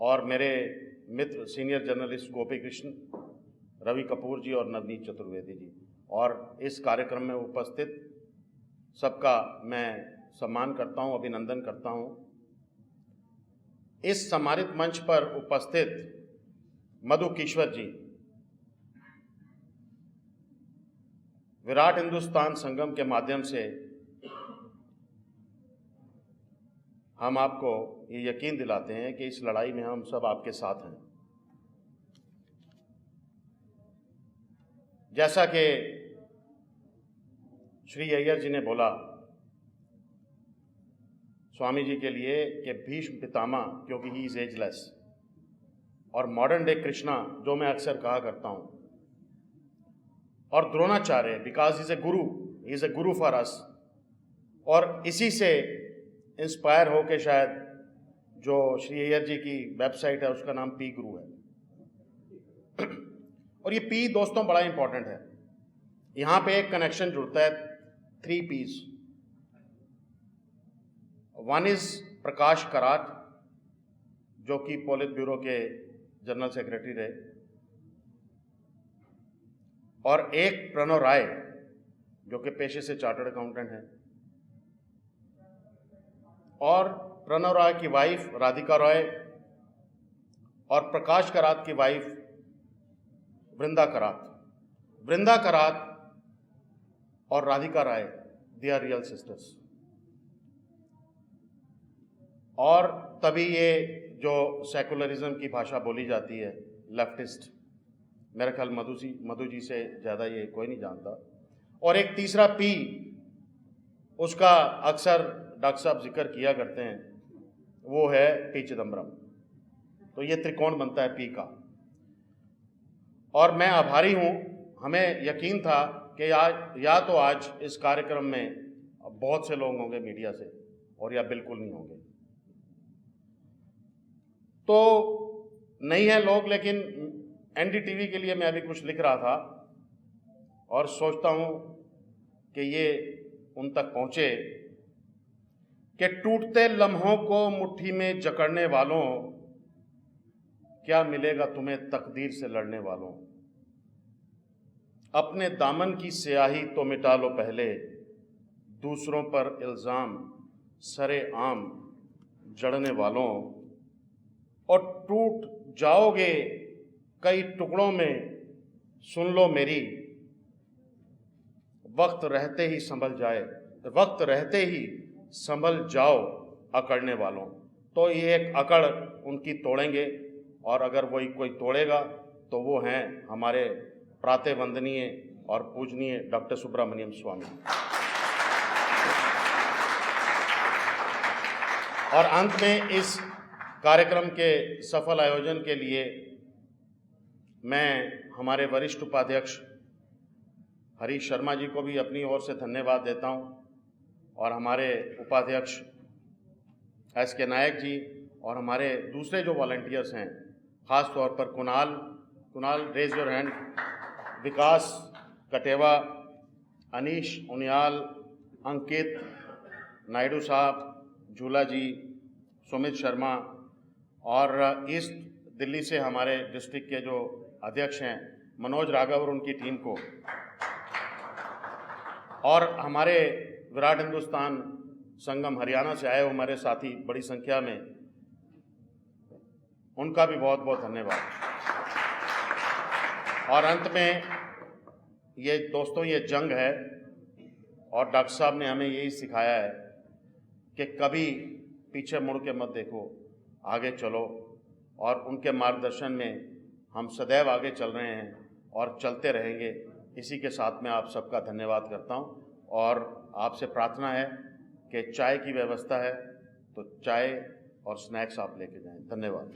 और मेरे मित्र सीनियर जर्नलिस्ट गोपी कृष्ण, रवि कपूर जी और नवनीत चतुर्वेदी जी, और इस कार्यक्रम में उपस्थित सबका मैं सम्मान करता हूं, अभिनंदन करता हूं। इस सम्मानित मंच पर उपस्थित मधु किश्वर जी, विराट हिंदुस्तान संगम के माध्यम से हम आपको ये यकीन दिलाते हैं कि इस लड़ाई में हम सब आपके साथ हैं। जैसा कि श्री अय्यर जी ने बोला स्वामी जी के लिए कि भीष्म पितामह, क्योंकि ही इज एजलेस, और मॉडर्न डे कृष्णा जो मैं अक्सर कहा करता हूं, और Dronacharya because is a Guru for us, और इसी से इंस्पायर हो के शायद जो श्री अय्यर जी की वेबसाइट है उसका नाम पी गुरु है। और ये पी दोस्तों बड़ा इंपॉर्टेंट है, यहाँ पे एक कनेक्शन जुड़ता है 3 P's। 1 इज प्रकाश कराट, जो कि पोलित ब्यूरो के जनरल सेक्रेटरी रहे, और एक प्रणव राय जो कि पेशे से चार्टर्ड अकाउंटेंट हैं, और प्रणव राय की वाइफ राधिका रॉय और प्रकाश करात की वाइफ वृंदा करात और राधिका राय, दे आर रियल सिस्टर्स। और तभी ये जो सेकुलरिज्म की भाषा बोली जाती है, लेफ्टिस्ट, मेरा ख्याल मधु जी से ज़्यादा ये कोई नहीं जानता। और एक तीसरा पी, उसका अक्सर डॉक्टर साहब जिक्र किया करते हैं, वो है पी चिदम्बरम। तो ये त्रिकोण बनता है पी का। और मैं आभारी हूँ, हमें यकीन था कि या तो आज इस कार्यक्रम में बहुत से लोग होंगे मीडिया से, और या बिल्कुल नहीं होंगे। तो नहीं है लोग, लेकिन एनडीटीवी के लिए मैं अभी कुछ लिख रहा था और सोचता हूँ कि ये उन तक पहुँचे कि टूटते लम्हों को मुट्ठी में जकड़ने वालों, क्या मिलेगा तुम्हें तकदीर से लड़ने वालों। अपने दामन की स्याही तो मिटा लो पहले, दूसरों पर इल्ज़ाम सरे आम जड़ने वालों, और टूट जाओगे कई टुकड़ों में, सुन लो मेरी, वक्त रहते ही संभल जाए, वक्त रहते ही संभल जाओ अकड़ने वालों। तो ये एक अकड़ उनकी तोड़ेंगे, और अगर वही कोई तोड़ेगा तो वो हैं हमारे प्रातः वंदनीय और पूजनीय डॉक्टर सुब्रमण्यम स्वामी। और अंत में इस कार्यक्रम के सफल आयोजन के लिए मैं हमारे वरिष्ठ उपाध्यक्ष हरीश शर्मा जी को भी अपनी ओर से धन्यवाद देता हूं, और हमारे उपाध्यक्ष SK नायक जी और हमारे दूसरे जो वॉलंटियर्स हैं, ख़ास तौर पर कुणाल रेज योर हैंड, विकास कटेवा, अनीश उनियाल, अंकित नायडू साहब, झूला जी, सुमित शर्मा, और ईस्ट दिल्ली से हमारे डिस्ट्रिक्ट के जो अध्यक्ष हैं मनोज राघव और उनकी टीम को, और हमारे विराट हिंदुस्तान संगम हरियाणा से आए हुए हमारे साथी बड़ी संख्या में, उनका भी बहुत बहुत धन्यवाद। और अंत में ये दोस्तों, ये जंग है, और डॉक्टर साहब ने हमें यही सिखाया है कि कभी पीछे मुड़ के मत देखो, आगे चलो, और उनके मार्गदर्शन में हम सदैव आगे चल रहे हैं और चलते रहेंगे। इसी के साथ में आप सबका धन्यवाद करता हूं, और आपसे प्रार्थना है कि चाय की व्यवस्था है तो चाय और स्नैक्स आप लेके जाएं। धन्यवाद।